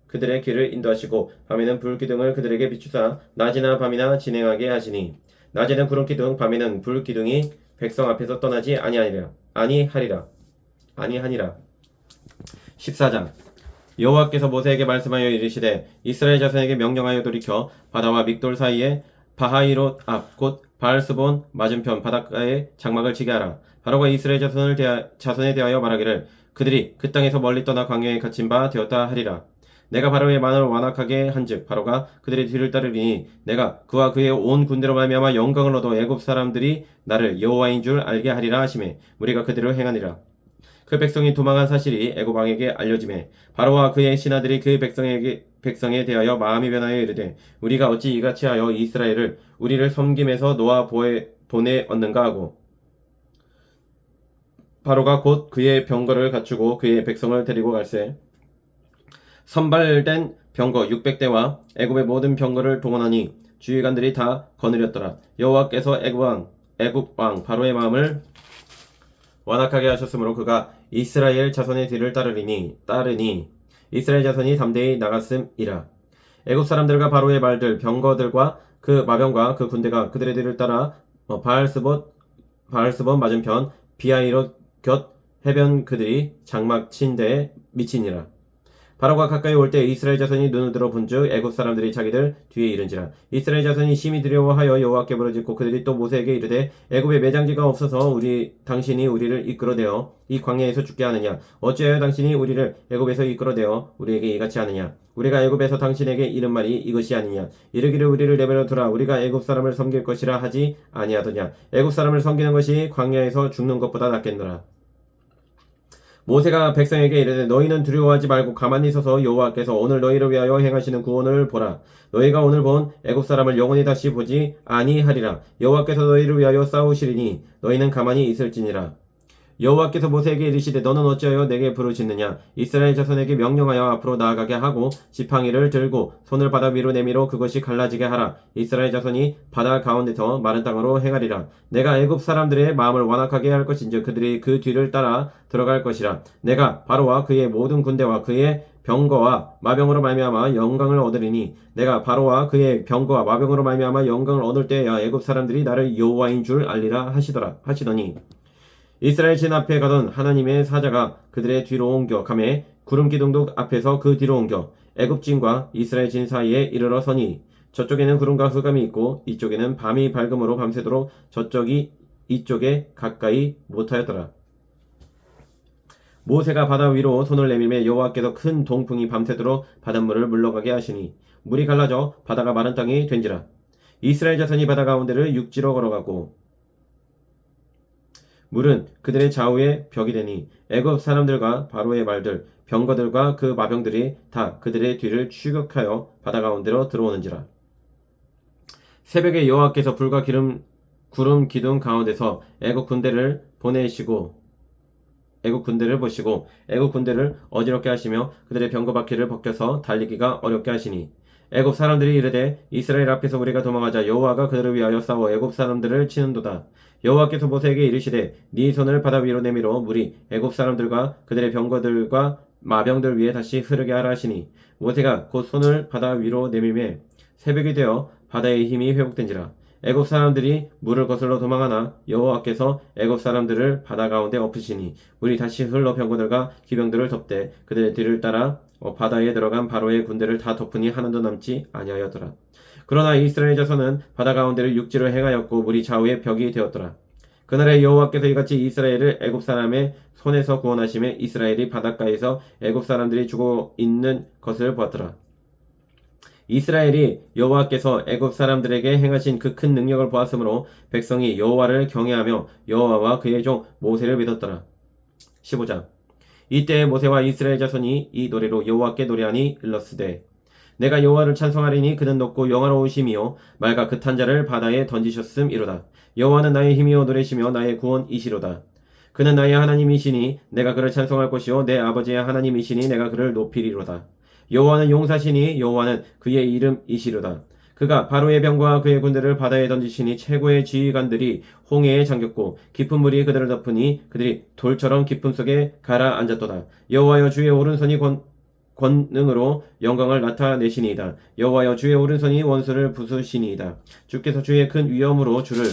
그들의 길을 인도하시고 밤에는 불 기둥을 그들에게 비추사 낮이나 밤이나 진행하게 하시니 낮에는 구름 기둥 밤에는 불 기둥이 백성 앞에서 떠나지 아니하니라. 14장. 여호와께서 모세에게 말씀하여 이르시되 이스라엘 자손에게 명령하여 돌이켜 바다와 믹돌 사이에 바하이롯 앞 곧 바알스본 맞은편 바닷가에 장막을 치게 하라. 바로가 이스라엘 자손에 대하여 말하기를 그들이 그 땅에서 멀리 떠나 광야에 갇힌 바 되었다 하리라. 내가 바로의 만을 완악하게 한즉 바로가 그들의 뒤를 따르리니 내가 그와 그의 온 군대로 말미암아 영광을 얻어 애굽 사람들이 나를 여호와인 줄 알게 하리라 하시매 우리가 그대로 행하니라. 그 백성이 도망한 사실이 애굽 왕에게 알려지매 바로와 그의 신하들이 그 백성에 대하여 마음이 변하여 이르되 우리가 어찌 이같이 하여 이스라엘을 우리를 섬김에서 놓아 보내 얻는가 하고 바로가 곧 그의 병거를 갖추고 그의 백성을 데리고 갈새 선발된 병거 600대와 애굽의 모든 병거를 동원하니 주의관들이 다 거느렸더라. 여호와께서 애굽 왕 바로의 마음을 완악하게 하셨으므로 그가 이스라엘 자손의 뒤를 따르니 이스라엘 자손이 담대히 나갔음이라. 애굽 사람들과 바로의 말들 병거들과 그 마병과 그 군대가 그들의 뒤를 따라 바알스본 맞은편 비하이롯 곁 해변 그들이 장막 친 데에 미치니라. 바로가 가까이 올 때 이스라엘 자손이 눈을 들어 본즉 애굽 사람들이 자기들 뒤에 이른지라. 이스라엘 자손이 심히 두려워하여 여호와께 부르짖고 그들이 또 모세에게 이르되 애굽에 매장지가 없어서 당신이 우리를 이끌어내어 이 광야에서 죽게 하느냐. 어찌하여 당신이 우리를 애굽에서 이끌어내어 우리에게 이같이 하느냐. 우리가 애굽에서 당신에게 이른 말이 이것이 아니냐. 이르기를 우리를 내버려 두라. 우리가 애굽 사람을 섬길 것이라 하지 아니하더냐. 애굽 사람을 섬기는 것이 광야에서 죽는 것보다 낫겠노라. 모세가 백성에게 이르되 너희는 두려워하지 말고 가만히 서서 여호와께서 오늘 너희를 위하여 행하시는 구원을 보라. 너희가 오늘 본 애굽 사람을 영원히 다시 보지 아니하리라. 여호와께서 너희를 위하여 싸우시리니 너희는 가만히 있을지니라. 여호와께서 모세에게 이르시되 너는 어찌하여 내게 부르짖느냐. 이스라엘 자손에게 명령하여 앞으로 나아가게 하고 지팡이를 들고 손을 바다 위로 내밀어 그것이 갈라지게 하라. 이스라엘 자손이 바다 가운데서 마른 땅으로 행하리라. 내가 애굽 사람들의 마음을 완악하게 할 것인즉 그들이 그 뒤를 따라 들어갈 것이라. 내가 바로와 그의 모든 군대와 그의 병거와 마병으로 말미암아 영광을 얻으리니 내가 바로와 그의 병거와 마병으로 말미암아 영광을 얻을 때야 애굽 사람들이 나를 여호와인 줄 알리라 하시더니 이스라엘 진 앞에 가던 하나님의 사자가 그들의 뒤로 옮겨 가매 구름 기둥도 앞에서 그 뒤로 옮겨 애굽진과 이스라엘 진 사이에 이르러 서니 저쪽에는 구름과 흑암이 있고 이쪽에는 밤이 밝음으로 밤새도록 저쪽이 이쪽에 가까이 못하였더라. 모세가 바다 위로 손을 내밀매 여호와께서 큰 동풍이 밤새도록 바닷물을 물러가게 하시니 물이 갈라져 바다가 마른 땅이 된지라. 이스라엘 자손이 바다 가운데를 육지로 걸어가고 물은 그들의 좌우에 벽이 되니 애굽 사람들과 바로의 말들 병거들과 그 마병들이 다 그들의 뒤를 추격하여 바다 가운데로 들어오는지라. 새벽에 여호와께서 불과 구름 기둥 가운데서 애굽 군대를 보시고 애굽 군대를 어지럽게 하시며 그들의 병거 바퀴를 벗겨서 달리기가 어렵게 하시니 애굽 사람들이 이르되 이스라엘 앞에서 우리가 도망하자 여호와가 그들을 위하여 싸워 애굽 사람들을 치는도다. 여호와께서 모세에게 이르시되 네 손을 바다 위로 내밀어 물이 애굽 사람들과 그들의 병거들과 마병들 위에 다시 흐르게 하라 하시니 모세가 곧 손을 바다 위로 내밀매 새벽이 되어 바다의 힘이 회복된지라. 애굽 사람들이 물을 거슬러 도망하나 여호와께서 애굽 사람들을 바다 가운데 엎으시니 물이 다시 흘러 병거들과 기병들을 덮되 그들의 뒤를 따라 바다에 들어간 바로의 군대를 다 덮으니 하나도 남지 아니하였더라. 그러나 이스라엘 자손은 바다 가운데를 육지로 행하였고 물이 좌우에 벽이 되었더라. 그날에 여호와께서 이같이 이스라엘을 애굽 사람의 손에서 구원하심에 이스라엘이 바닷가에서 애굽 사람들이 죽어 있는 것을 보았더라. 이스라엘이 여호와께서 애굽 사람들에게 행하신 그 큰 능력을 보았으므로 백성이 여호와를 경외하며 여호와와 그의 종 모세를 믿었더라. 15장. 이때 모세와 이스라엘 자손이 이 노래로 여호와께 노래하니 일렀으되 내가 여호와를 찬송하리니 그는 높고 영화로우심이요 맑아 급한 자를 바다에 던지셨음이로다. 여호와는 나의 힘이요 노래시며 나의 구원이시로다. 그는 나의 하나님이시니 내가 그를 찬송할 것이요 내 아버지의 하나님이시니 내가 그를 높이리로다. 여호와는 용사시니 여호와는 그의 이름이시로다. 그가 바로의 병과 그의 군대를 바다에 던지시니 최고의 지휘관들이 홍해에 잠겼고 깊은 물이 그들을 덮으니 그들이 돌처럼 깊음 속에 가라앉았도다. 여호와여 주의 오른손이 권능으로 영광을 나타내시니이다. 여호와여 주의 오른손이 원수를 부수시니이다. 주께서 주의 큰 위엄으로 주를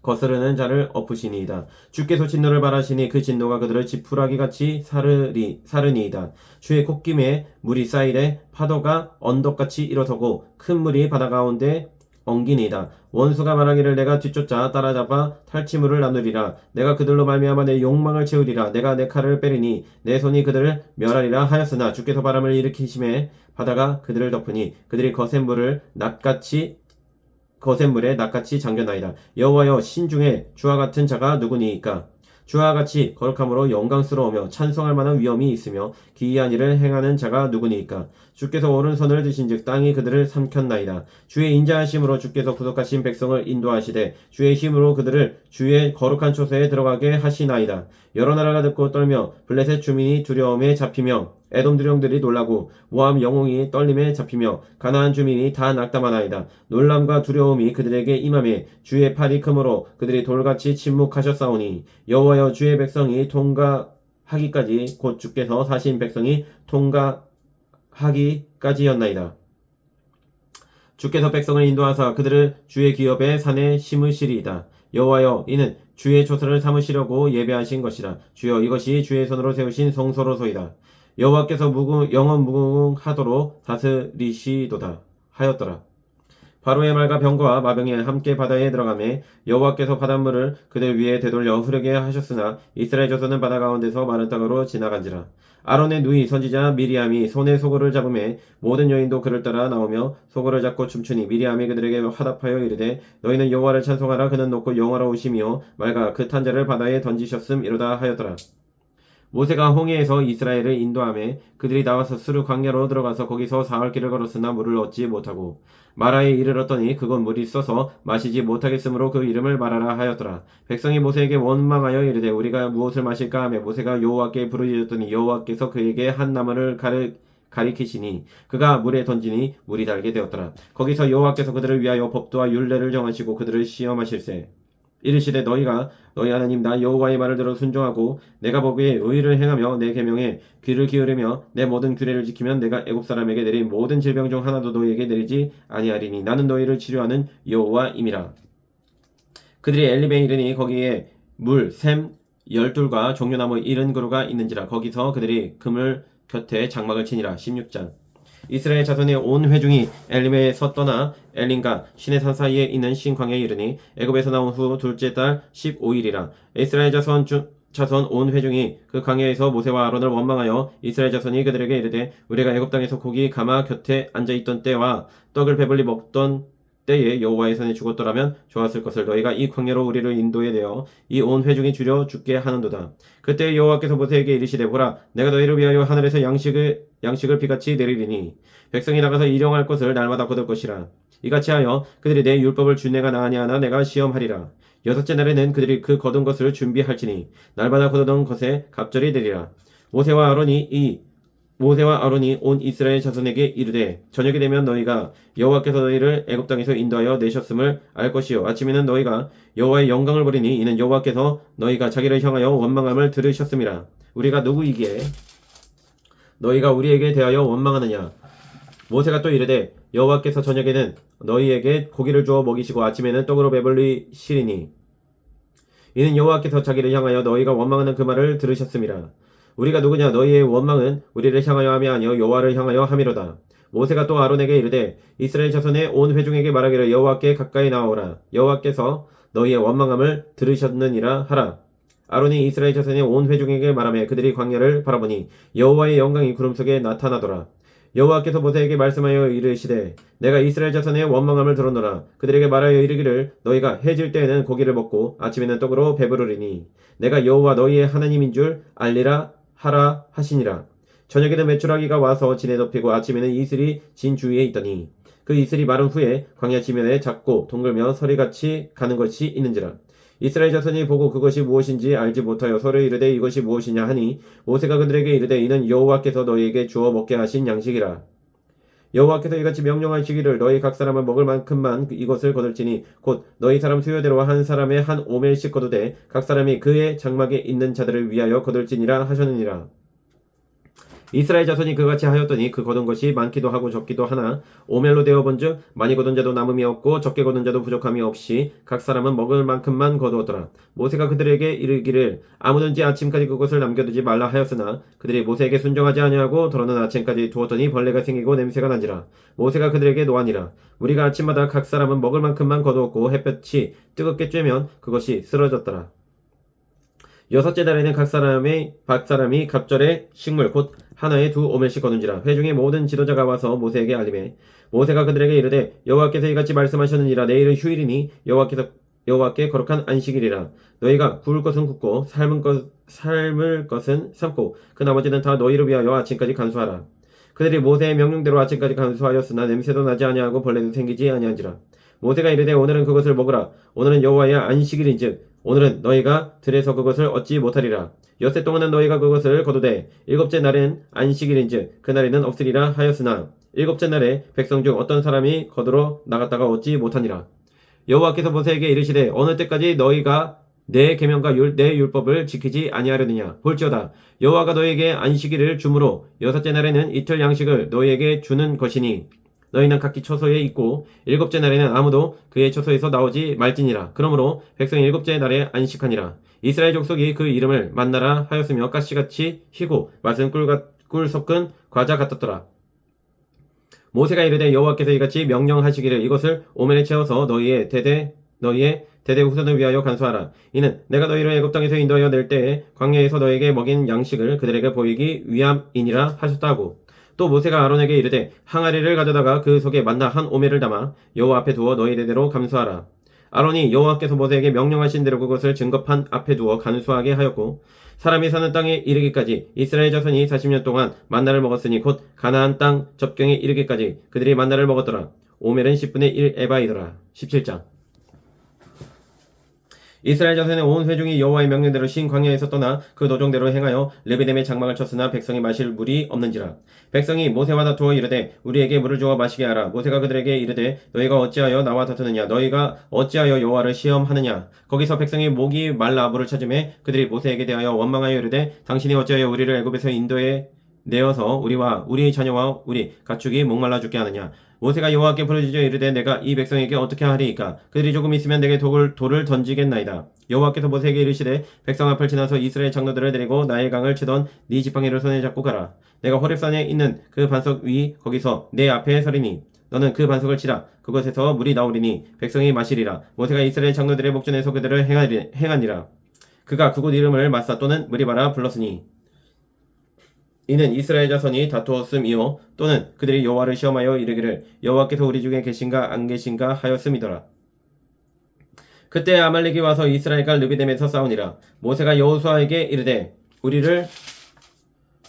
거스르는 자를 엎으시니이다. 주께서 진노를 바라시니 그 진노가 그들을 지푸라기같이 사르니이다. 주의 콧김에 물이 쌓이되 파도가 언덕같이 일어서고 큰 물이 바다 가운데 엉기니이다. 원수가 말하기를 내가 뒤쫓아 따라잡아 탈취물을 나누리라. 내가 그들로 말미암아 내 욕망을 채우리라. 내가 내 칼을 빼리니 내 손이 그들을 멸하리라 하였으나 주께서 바람을 일으키심에 바다가 그들을 덮으니 그들이 거센물에 낫같이 잠겼나이다. 여호와여 신중에 주와 같은 자가 누구니이까? 주와 같이 거룩함으로 영광스러우며 찬송할 만한 위엄이 있으며 기이한 일을 행하는 자가 누구니이까? 주께서 오른손을 드신즉 땅이 그들을 삼켰나이다. 주의 인자하심으로 주께서 구속하신 백성을 인도하시되 주의 힘으로 그들을 주의 거룩한 초소에 들어가게 하시나이다. 여러 나라가 듣고 떨며 블레셋 주민이 두려움에 잡히며 에돔 두령들이 놀라고 모압 영웅이 떨림에 잡히며 가나안 주민이 다 낙담하나이다. 놀람과 두려움이 그들에게 임하매 주의 팔이 크므로 그들이 돌같이 침묵하셨사오니 여호와여 주의 백성이 통과하기까지 곧 주께서 사신 백성이 통과하기까지였나이다. 주께서 백성을 인도하사 그들을 주의 기업의 산에 심으시리이다. 여호와여 이는 주의 초소를 삼으시려고 예배하신 것이라. 주여 이것이 주의 손으로 세우신 성소로소이다. 여호와께서 영원 무궁하도록 다스리시도다 하였더라. 바로의 말과 병거와 마병이 함께 바다에 들어가매 여호와께서 바닷물을 그들 위에 되돌려 흐르게 하셨으나 이스라엘 자손은 바다 가운데서 마른 땅으로 지나간지라. 아론의 누이 선지자 미리암이 손에 소고를 잡음에 모든 여인도 그를 따라 나오며 소고를 잡고 춤추니 미리암이 그들에게 화답하여 이르되 너희는 여호와를 찬송하라. 그는 높고 영화로우시며 맑아 그 탄자를 바다에 던지셨음이로다 하였더라. 모세가 홍해에서 이스라엘을 인도하매 그들이 나와서 스루 광야로 들어가서 거기서 사흘 길을 걸었으나 물을 얻지 못하고 마라에 이르렀더니 그곳 물이 써서 마시지 못하겠으므로 그 이름을 마라라 하였더라. 백성이 모세에게 원망하여 이르되 우리가 무엇을 마실까 하며 모세가 여호와께 부르짖었더니 여호와께서 그에게 한 나무를 가리키시니 그가 물에 던지니 물이 달게 되었더라. 거기서 여호와께서 그들을 위하여 법도와 율례를 정하시고 그들을 시험하실세 이르시되 너희가 너희 하나님 나 여호와의 말을 들어 순종하고 내가 보기에 의를 행하며 내 계명에 귀를 기울이며 내 모든 규례를 지키면 내가 애굽 사람에게 내린 모든 질병 중 하나도 너희에게 내리지 아니하리니 나는 너희를 치료하는 여호와임이라. 그들이 엘림에 이르니 거기에 물, 샘, 열둘과 종려나무 70그루가 있는지라. 거기서 그들이 그물 곁에 장막을 치니라. 16장. 이스라엘 자손의 온 회중이 엘림에서 떠나 엘림과 시내산 사이에 있는 신광야에 이르니 애굽에서 나온 후 둘째 달 15일이라. 이스라엘 자손 온 회중이 그 광야에서 모세와 아론을 원망하여 이스라엘 자손이 그들에게 이르되 우리가 애굽 땅에서 고기 가마 곁에 앉아 있던 때와 떡을 배불리 먹던 때에 여호와의 손에 죽었더라면 좋았을 것을 너희가 이 광야로 우리를 인도해 내어 이 온 회중이 줄여 죽게 하는도다. 그때 여호와께서 모세에게 이르시되 보라 내가 너희를 위하여 하늘에서 양식을 비같이 내리리니 백성이 나가서 일용할 것을 날마다 거둘 것이라. 이같이 하여 그들이 내 율법을 준내가 나아니하나 내가 시험하리라. 여섯째 날에는 그들이 그 거둔 것을 준비할지니 날마다 거두던 것에 갑절이 되리라. 모세와 아론이 온 이스라엘 자손에게 이르되 저녁이 되면 너희가 여호와께서 너희를 애굽 땅에서 인도하여 내셨음을 알 것이요 아침에는 너희가 여호와의 영광을 보리니 이는 여호와께서 너희가 자기를 향하여 원망함을 들으셨음이라. 우리가 누구이기에 너희가 우리에게 대하여 원망하느냐. 모세가 또 이르되 여호와께서 저녁에는 너희에게 고기를 주어 먹이시고 아침에는 떡으로 배불리시리니 이는 여호와께서 자기를 향하여 너희가 원망하는 그 말을 들으셨음이라. 우리가 누구냐. 너희의 원망은 우리를 향하여 함이 아니요 여호와를 향하여 함이로다. 모세가 또 아론에게 이르되 이스라엘 자손의 온 회중에게 말하기를 여호와께 가까이 나오라. 여호와께서 너희의 원망함을 들으셨느니라 하라. 아론이 이스라엘 자손의 온 회중에게 말하며 그들이 광야를 바라보니 여호와의 영광이 구름 속에 나타나더라. 여호와께서 모세에게 말씀하여 이르시되 내가 이스라엘 자손의 원망함을 들었노라. 그들에게 말하여 이르기를 너희가 해질 때에는 고기를 먹고 아침에는 떡으로 배부르리니 내가 여호와 너희의 하나님인 줄 알리라 하라 하시니라. 저녁에는 메추라기가 와서 진에 덮이고 아침에는 이슬이 진 주위에 있더니 그 이슬이 마른 후에 광야 지면에 작고 동글며 서리같이 가는 것이 있는지라. 이스라엘 자손이 보고 그것이 무엇인지 알지 못하여 서로 이르되 이것이 무엇이냐 하니 모세가 그들에게 이르되 이는 여호와께서 너희에게 주어 먹게 하신 양식이라. 여호와께서 이같이 명령하시기를 너희 각 사람은 먹을 만큼만 이것을 거둘지니 곧 너희 사람 수요대로 한 사람의 한 오멜씩 거두되 각 사람이 그의 장막에 있는 자들을 위하여 거둘지니라 하셨느니라. 이스라엘 자손이 그같이 하였더니 그 거둔 것이 많기도 하고 적기도 하나 오멜로 되어 본즉 많이 거둔 자도 남음이 없고 적게 거둔 자도 부족함이 없이 각 사람은 먹을 만큼만 거두었더라. 모세가 그들에게 이르기를 아무든지 아침까지 그것을 남겨두지 말라 하였으나 그들이 모세에게 순종하지 아니하고 더러는 아침까지 두었더니 벌레가 생기고 냄새가 난지라. 모세가 그들에게 노하니라. 우리가 아침마다 각 사람은 먹을 만큼만 거두었고 햇볕이 뜨겁게 쬐면 그것이 쓰러졌더라. 여섯째 달에는 각 사람이 갑절의 식물 곧 하나에 2오멜씩 거둔지라. 회중의 모든 지도자가 와서 모세에게 알리매 모세가 그들에게 이르되 여호와께서 이같이 말씀하셨느니라. 내일은 휴일이니 여호와께 거룩한 안식일이라. 너희가 구울 것은 굽고 삶을 것은 삶고 그 나머지는 다 너희를 위하여 아침까지 간수하라. 그들이 모세의 명령대로 아침까지 간수하였으나 냄새도 나지 아니하고 벌레도 생기지 아니한지라. 모세가 이르되 오늘은 그것을 먹으라. 오늘은 여호와의 안식일인즉 오늘은 너희가 들에서 그것을 얻지 못하리라. 엿새 동안은 너희가 그것을 거두되 일곱째 날은 안식일인즉 그날에는 없으리라 하였으나 일곱째 날에 백성 중 어떤 사람이 거두러 나갔다가 얻지 못하니라. 여호와께서 모세에게 이르시되 어느 때까지 너희가 내 계명과 내 율법을 지키지 아니하려느냐. 볼지어다 여호와가 너희에게 안식일을 주므로 여섯째 날에는 이틀 양식을 너희에게 주는 것이니 너희는 각기 처소에 있고 일곱째 날에는 아무도 그의 처소에서 나오지 말지니라. 그러므로 백성이 일곱째 날에 안식하니라. 이스라엘 족속이 그 이름을 만나라 하였으며 가시같이 희고 맛은 꿀 섞은 과자 같았더라. 모세가 이르되 여호와께서 이같이 명령하시기를 이것을 오멜에 채워서 너희의 대대 후손을 위하여 간수하라. 이는 내가 너희를 애굽 땅에서 인도하여 낼 때에 광야에서 너희에게 먹인 양식을 그들에게 보이기 위함이니라 하셨다고. 또 모세가 아론에게 이르되 항아리를 가져다가 그 속에 만나 한 오멜을 담아 여호와 앞에 두어 너희 대대로 감수하라. 아론이 여호와께서 모세에게 명령하신 대로 그것을 증거판 앞에 두어 간수하게 하였고 사람이 사는 땅에 이르기까지 이스라엘 자손이 40년 동안 만나를 먹었으니 곧 가나안 땅 접경에 이르기까지 그들이 만나를 먹었더라. 오멜은 10분의 1 에바이더라. 17장. 이스라엘 자손의 온 회중이 여호와의 명령대로 신 광야에서 떠나 그 노정대로 행하여 르비딤의 장막을 쳤으나 백성이 마실 물이 없는지라. 백성이 모세와 다투어 이르되 우리에게 물을 주어 마시게 하라. 모세가 그들에게 이르되 너희가 어찌하여 나와 다투느냐. 너희가 어찌하여 여호와를 시험하느냐. 거기서 백성이 목이 말라 물을 찾으매 그들이 모세에게 대하여 원망하여 이르되 당신이 어찌하여 우리를 애굽에서 인도에 내어서 우리와 우리 자녀와 우리 가축이 목말라 죽게 하느냐. 모세가 여호와께 부르짖어 이르되 내가 이 백성에게 어떻게 하리이까. 그들이 조금 있으면 내게 돌을 던지겠나이다. 여호와께서 모세에게 이르시되 백성 앞을 지나서 이스라엘 장로들을 데리고 나일 강을 치던 네 지팡이를 손에 잡고 가라. 내가 호렙산에 있는 그 반석 위 거기서 내 앞에 서리니 너는 그 반석을 치라. 그곳에서 물이 나오리니 백성이 마시리라. 모세가 이스라엘 장로들의 목전에서 그들을 행하니라. 그가 그곳 이름을 마사 또는 무리바라 불렀으니 이는 이스라엘 자손이 다투었음이요 또는 그들이 여호와를 시험하여 이르기를 여호와께서 우리 중에 계신가 안 계신가 하였음이더라. 그때 아말렉이 와서 이스라엘과 르비딤에서 싸우니라. 모세가 여호수아에게 이르되 우리를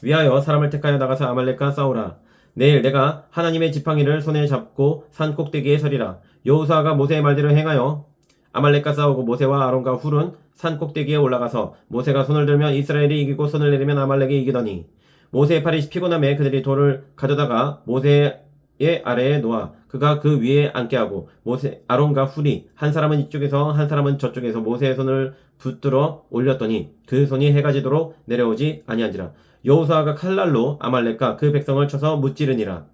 위하여 사람을 택하여 나가서 아말렉과 싸우라. 내일 내가 하나님의 지팡이를 손에 잡고 산 꼭대기에 서리라. 여호수아가 모세의 말대로 행하여 아말렉과 싸우고 모세와 아론과 훌은 산 꼭대기에 올라가서 모세가 손을 들면 이스라엘이 이기고 손을 내리면 아말렉이 이기더니 모세의 팔이 피곤함에 그들이 돌을 가져다가 모세의 아래에 놓아 그가 그 위에 앉게 하고 아론과 훌이 한 사람은 이쪽에서 한 사람은 저쪽에서 모세의 손을 붙들어 올렸더니 그 손이 해가 지도록 내려오지 아니한지라. 여호수아가 칼날로 아말렉과 그 백성을 쳐서 무찌르니라.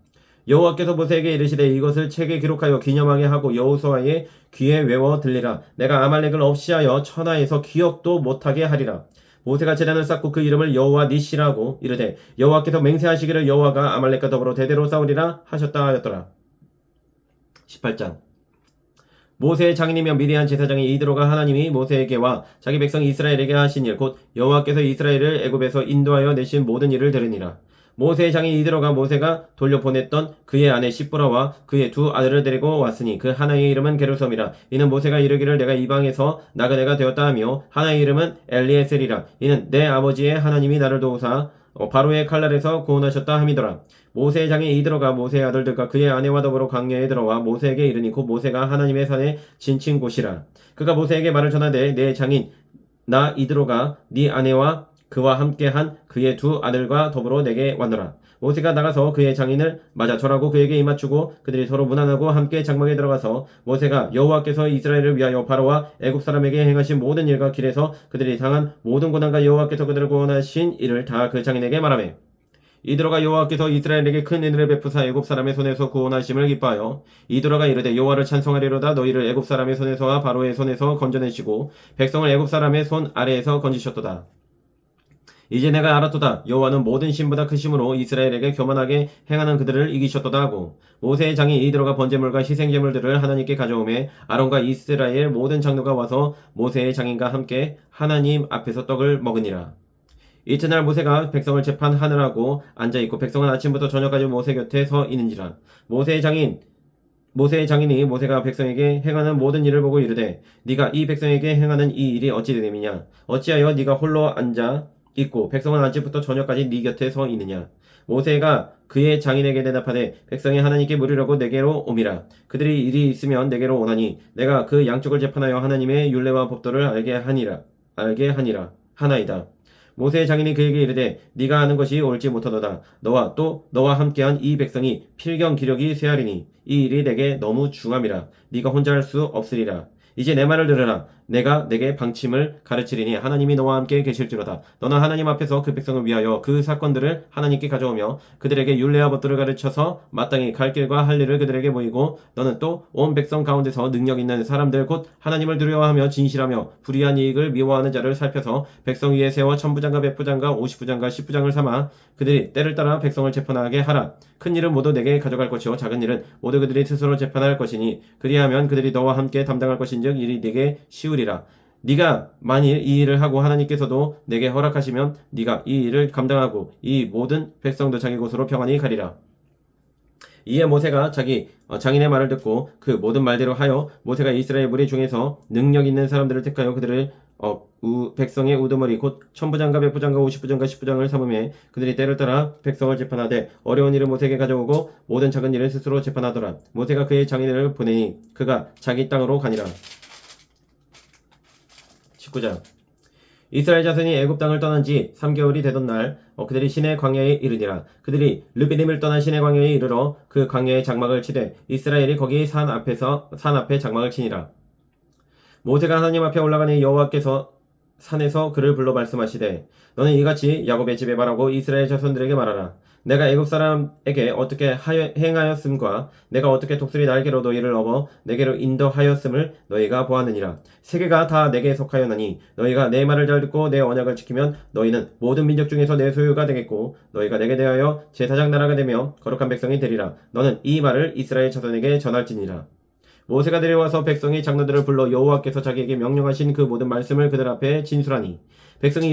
여호와께서 모세에게 이르시되 이것을 책에 기록하여 기념하게 하고 여호수아의 귀에 외워 들리라. 내가 아말렉을 없이하여 천하에서 기억도 못하게 하리라. 모세가 제단을 쌓고 그 이름을 여호와 니시라고 이르되 여호와께서 맹세하시기를 여호와가 아말렉과 더불어 대대로 싸우리라 하셨다 하였더라. 18장. 모세의 장인이며 미디안 제사장이 이드로가 하나님이 모세에게와 자기 백성 이스라엘에게 하신 일 곧 여호와께서 이스라엘을 애굽에서 인도하여 내신 모든 일을 들으니라. 모세의 장인 이드로가 모세가 돌려보냈던 그의 아내 시브라와 그의 두 아들을 데리고 왔으니 그 하나의 이름은 게르솜이라. 이는 모세가 이르기를 내가 이방에서 나그네가 되었다 하며 하나의 이름은 엘리에셀이라. 이는 내 아버지의 하나님이 나를 도우사 바로의 칼날에서 구원하셨다 함이더라. 모세의 장인 이드로가 모세의 아들들과 그의 아내와 더불어 광야에 들어와 모세에게 이르니 곧 모세가 하나님의 산에 진친 곳이라. 그가 모세에게 말을 전하되 내 장인 나 이드로가 네 아내와 그와 함께한 그의 두 아들과 더불어 내게 왔노라. 모세가 나가서 그의 장인을 맞아 절하고 그에게 입맞추고 그들이 서로 문안하고 함께 장막에 들어가서 모세가 여호와께서 이스라엘을 위하여 바로와 애굽 사람에게 행하신 모든 일과 길에서 그들이 당한 모든 고난과 여호와께서 그들을 구원하신 일을 다 그 장인에게 말하며 이드로가 여호와께서 이스라엘에게 큰 은혜를 베푸사 애굽 사람의 손에서 구원하심을 기뻐하여 이드로가 이르되 여호와를 찬송하리로다. 너희를 애굽 사람의 손에서와 바로의 손에서 건져내시고 백성을 애굽 사람의 손 아래에서 건지셨도다. 이제 내가 알았도다. 여호와는 모든 신보다 크심으로 이스라엘에게 교만하게 행하는 그들을 이기셨도다 하고 모세의 장인 이드로가 번제물과 희생제물들을 하나님께 가져오매 아론과 이스라엘 모든 장로가 와서 모세의 장인과 함께 하나님 앞에서 떡을 먹으니라. 이튿날 모세가 백성을 재판하느라고 앉아있고 백성은 아침부터 저녁까지 모세 곁에 서 있는지라. 모세의 장인이 모세가 백성에게 행하는 모든 일을 보고 이르되 네가 이 백성에게 행하는 이 일이 어찌 되느냐. 어찌하여 네가 홀로 앉아 있고 백성은 아침부터 저녁까지 네 곁에 서 있느냐. 모세가 그의 장인에게 대답하되 백성이 하나님께 물으려고 내게로 오미라. 그들이 일이 있으면 내게로 오나니 내가 그 양쪽을 재판하여 하나님의 율례와 법도를 알게 하나이다. 모세의 장인이 그에게 이르되 네가 하는 것이 옳지 못하도다. 너와 함께한 이 백성이 필경 기력이 쇠하리니 이 일이 내게 너무 중함이라. 네가 혼자 할 수 없으리라. 이제 내 말을 들으라. 내가 내게 방침을 가르치리니 하나님이 너와 함께 계실지로다. 너는 하나님 앞에서 그 백성을 위하여 그 사건들을 하나님께 가져오며 그들에게 율례와 법도를 가르쳐서 마땅히 갈 길과 할 일을 그들에게 보이고 너는 또 온 백성 가운데서 능력 있는 사람들 곧 하나님을 두려워하며 진실하며 불의한 이익을 미워하는 자를 살펴서 백성 위에 세워 천부장과 백부장과 50부장과 10부장을 삼아 그들이 때를 따라 백성을 재판하게 하라. 큰 일은 모두 내게 가져갈 것이요 작은 일은 모두 그들이 스스로 재판할 것이니 그리하면 그들이 너와 함께 담당할 것인즉 일이 네게 쉬우리라. 네가 만일 이 일을 하고 하나님께서도 내게 허락하시면 네가 이 일을 감당하고 이 모든 백성도 자기 곳으로 평안히 가리라. 이에 모세가 자기 장인의 말을 듣고 그 모든 말대로 하여 모세가 이스라엘 무리 중에서 능력 있는 사람들을 택하여 그들을 백성의 우두머리 곧 천부장과 백부장과 오십부장과 십부장을 삼음해 그들이 때를 따라 백성을 재판하되 어려운 일을 모세에게 가져오고 모든 작은 일을 스스로 재판하더라. 모세가 그의 장인을 보내니 그가 자기 땅으로 가니라. 19장 이스라엘 자손이 애굽 땅을 떠난 지 3개월이 되던 날 그들이 시내 광야에 이르니라. 그들이 르비딤을 떠난 시내 광야에 이르러 그 광야에 장막을 치되 이스라엘이 거기 산 앞에 장막을 치니라. 모세가 하나님 앞에 올라가니 여호와께서 산에서 그를 불러 말씀하시되 너는 이같이 야곱의 집에 말하고 이스라엘 자손들에게 말하라. 내가 애굽 사람에게 어떻게 행하였음과 내가 어떻게 독수리 날개로 너희를 업어 내게로 인도하였음을 너희가 보았느니라. 세계가 다 내게 속하였나니 너희가 내 말을 잘 듣고 내 언약을 지키면 너희는 모든 민족 중에서 내 소유가 되겠고 너희가 내게 대하여 제사장 나라가 되며 거룩한 백성이 되리라. 너는 이 말을 이스라엘 자손에게 전할지니라. 모세가 내려와서 백성의 장로들을 불러 여호와께서 자기에게 명령하신 그 모든 말씀을 그들 앞에 진술하니 백성이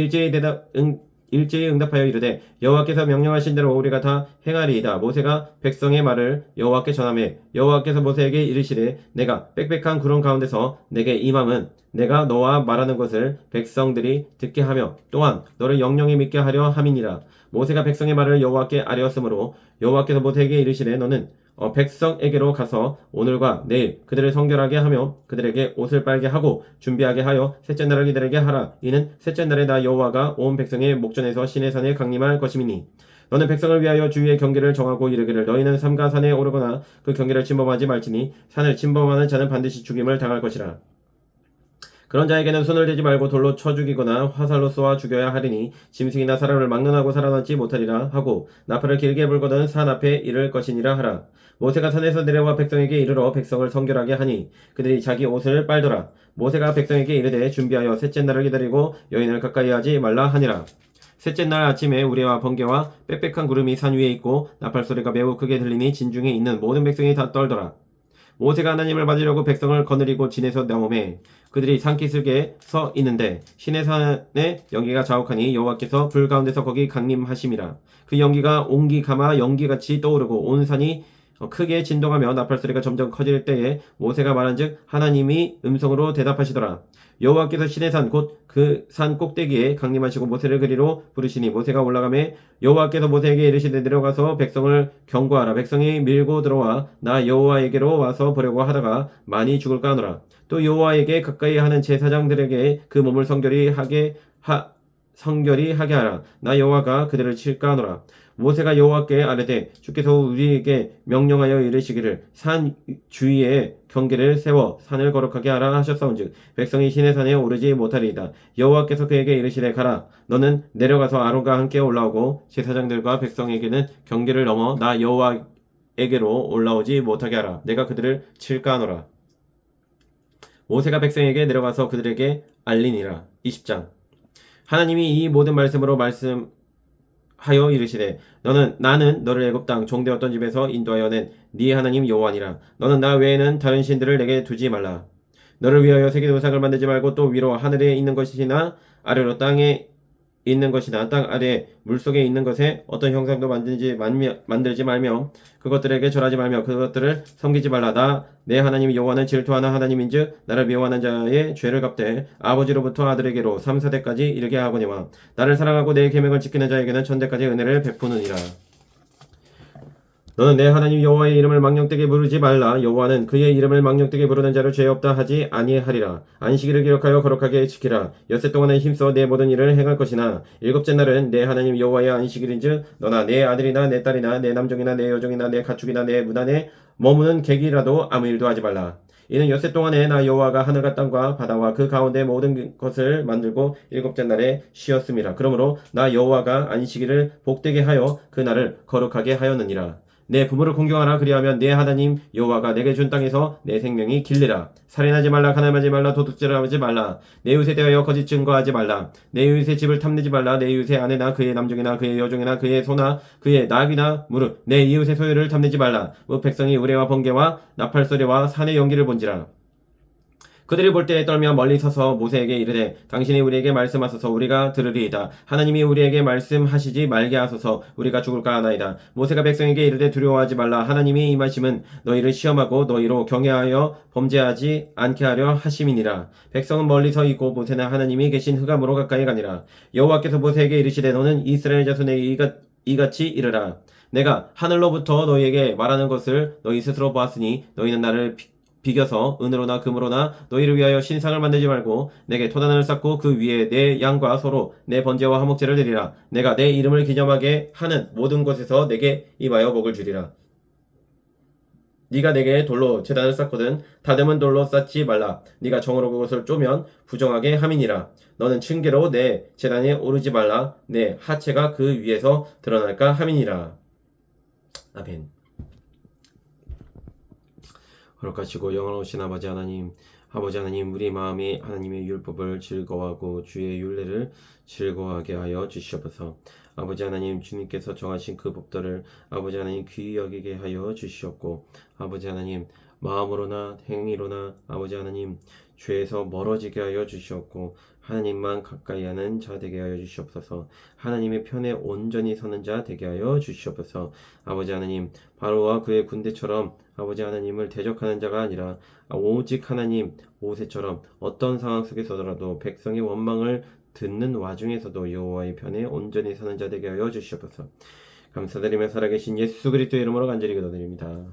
일제히 응답하여 이르되 여호와께서 명령하신 대로 우리가 다 행하리이다. 모세가 백성의 말을 여호와께 전하매 여호와께서 모세에게 이르시되 내가 빽빽한 구름 가운데서 내게 임함은 내가 너와 말하는 것을 백성들이 듣게 하며 또한 너를 영영히 믿게 하려 함이니라. 모세가 백성의 말을 여호와께 아뢰었으므로 여호와께서 모세에게 이르시되 너는 백성에게로 가서 오늘과 내일 그들을 성결하게 하며 그들에게 옷을 빨게 하고 준비하게 하여 셋째 날을 그들에게 하라. 이는 셋째 날에 나 여호와가 온 백성의 목전에서 시내산에 강림할 것임이니 너는 백성을 위하여 주위의 경계를 정하고 이르기를 너희는 삼가 산에 오르거나 그 경계를 침범하지 말지니 산을 침범하는 자는 반드시 죽임을 당할 것이라. 그런 자에게는 손을 대지 말고 돌로 쳐 죽이거나 화살로 쏘아 죽여야 하리니 짐승이나 사람을 막론하고 살아남지 못하리라 하고 나팔을 길게 불거든 산 앞에 이를 것이니라 하라. 모세가 산에서 내려와 백성에게 이르러 백성을 성결하게 하니 그들이 자기 옷을 빨더라. 모세가 백성에게 이르되 준비하여 셋째 날을 기다리고 여인을 가까이 하지 말라 하니라. 셋째 날 아침에 우레와 번개와 빽빽한 구름이 산 위에 있고 나팔 소리가 매우 크게 들리니 진중에 있는 모든 백성이 다 떨더라. 모세가 하나님을 맞으려고 백성을 거느리고 진에서 나오매 그들이 산기슭에 서 있는데 시내산에 연기가 자욱하니 여호와께서 불 가운데서 거기 강림하심이라. 그 연기가 옹기 가마 연기같이 떠오르고 온 산이 크게 진동하며 나팔소리가 점점 커질 때에 모세가 말한즉 하나님이 음성으로 대답하시더라. 여호와께서 시내산 곧 그 산 꼭대기에 강림하시고 모세를 그리로 부르시니 모세가 올라가매 여호와께서 모세에게 이르시되 내려가서 백성을 경고하라. 백성이 밀고 들어와 나 여호와에게로 와서 보려고 하다가 많이 죽을까 하노라. 또 여호와에게 가까이 하는 제사장들에게 그 몸을 성결히 하게 하라. 나 여호와가 그들을 칠까 하노라. 모세가 여호와께 아뢰되 주께서 우리에게 명령하여 이르시기를 산 주위에 경계를 세워 산을 거룩하게 하라 하셨사온즉 백성이 시내산에 오르지 못하리이다. 여호와께서 그에게 이르시되 가라. 너는 내려가서 아론과 함께 올라오고 제사장들과 백성에게는 경계를 넘어 나 여호와에게로 올라오지 못하게 하라. 내가 그들을 칠까 하노라. 모세가 백성에게 내려가서 그들에게 알리니라. 20장 하나님이 이 모든 말씀으로 하여 이르시되 나는 너를 애굽 땅 종되었던 집에서 인도하여 낸 네 하나님 여호와니라. 너는 나 외에는 다른 신들을 내게 두지 말라. 너를 위하여 새긴 우상을 만들지 말고 또 위로 하늘에 있는 것이나 아래로 땅에 있는 것이나 땅 아래 물속에 있는 것에 어떤 형상도 만들지 말며 그것들에게 절하지 말며 그것들을 섬기지 말라. 나 내 하나님 여호와는 질투하는 하나님인즉 나를 미워하는 자의 죄를 갚되 아버지로부터 아들에게로 3,4대까지 이르게 하거니와 나를 사랑하고 내 계명을 지키는 자에게는 천대까지 은혜를 베푸느니라. 너는 내 하나님 여호와의 이름을 망령되게 부르지 말라. 여호와는 그의 이름을 망령되게 부르는 자를 죄 없다 하지 아니하리라. 안식일을 기록하여 거룩하게 지키라. 엿새 동안은 힘써 내 모든 일을 행할 것이나 일곱째 날은 내 하나님 여호와의 안식일인즉 너나 내 아들이나 내 딸이나 내 남종이나 내 여종이나 내 가축이나 내 문 안에 머무는 객이라도 아무 일도 하지 말라. 이는 엿새 동안에 나 여호와가 하늘과 땅과 바다와 그 가운데 모든 것을 만들고 일곱째 날에 쉬었음이라. 그러므로 나 여호와가 안식일을 복되게 하여 그 날을 거룩하게 하였느니라. 내 부모를 공경하라. 그리하면 내 하나님 여호와가 내게 준 땅에서 내 생명이 길리라. 살인하지 말라. 가늠하지 말라. 도둑질하지 말라. 내 이웃에 대하여 거짓 증거하지 말라. 내 이웃의 집을 탐내지 말라. 내 이웃의 아내나 그의 남종이나 그의 여종이나 그의 소나 그의 낙이나 무릇 내 이웃의 소유를 탐내지 말라. 백성이 우레와 번개와 나팔소리와 산의 연기를 본지라. 그들이 볼 때에 떨며 멀리 서서 모세에게 이르되 당신이 우리에게 말씀하소서 우리가 들으리이다. 하나님이 우리에게 말씀하시지 말게 하소서 우리가 죽을까 하나이다. 모세가 백성에게 이르되 두려워하지 말라. 하나님이 임하심은 너희를 시험하고 너희로 경외하여 범죄하지 않게 하려 하심이니라. 백성은 멀리서 있고 모세는 하나님이 계신 흑암으로 가까이 가니라. 여호와께서 모세에게 이르시되 너는 이스라엘 자손에게 이같이 이르라. 내가 하늘로부터 너희에게 말하는 것을 너희 스스로 보았으니 너희는 나를 비겨서 은으로나 금으로나 너희를 위하여 신상을 만들지 말고 내게 토단을 쌓고 그 위에 내 양과 소로 내 번제와 화목제를 드리라. 내가 내 이름을 기념하게 하는 모든 곳에서 내게 임하여 복을 주리라. 네가 내게 돌로 제단을 쌓거든 다듬은 돌로 쌓지 말라. 네가 정으로 그것을 쪼면 부정하게 함이니라. 너는 층계로 내 제단에 오르지 말라. 내 하체가 그 위에서 드러날까 함이니라. 아멘. 거룩하시고 영원하신 아버지 하나님, 우리 마음이 하나님의 율법을 즐거워하고 주의 율례를 즐거워하게 하여 주시옵소서. 아버지 하나님, 주님께서 정하신 그 법도를 아버지 하나님 귀히 여기게 하여 주시옵고, 아버지 하나님 마음으로나 행위로나 아버지 하나님 죄에서 멀어지게 하여 주시옵고, 하나님만 가까이 하는 자 되게 하여 주시옵소서. 하나님의 편에 온전히 서는 자 되게 하여 주시옵소서. 아버지 하나님, 바로와 그의 군대처럼 아버지 하나님을 대적하는 자가 아니라 오직 하나님 모세처럼 어떤 상황 속에서라도 백성의 원망을 듣는 와중에서도 여호와의 편에 온전히 서는 자 되게 하여 주시옵소서. 감사드리며 살아계신 예수 그리스도의 이름으로 간절히 기도드립니다.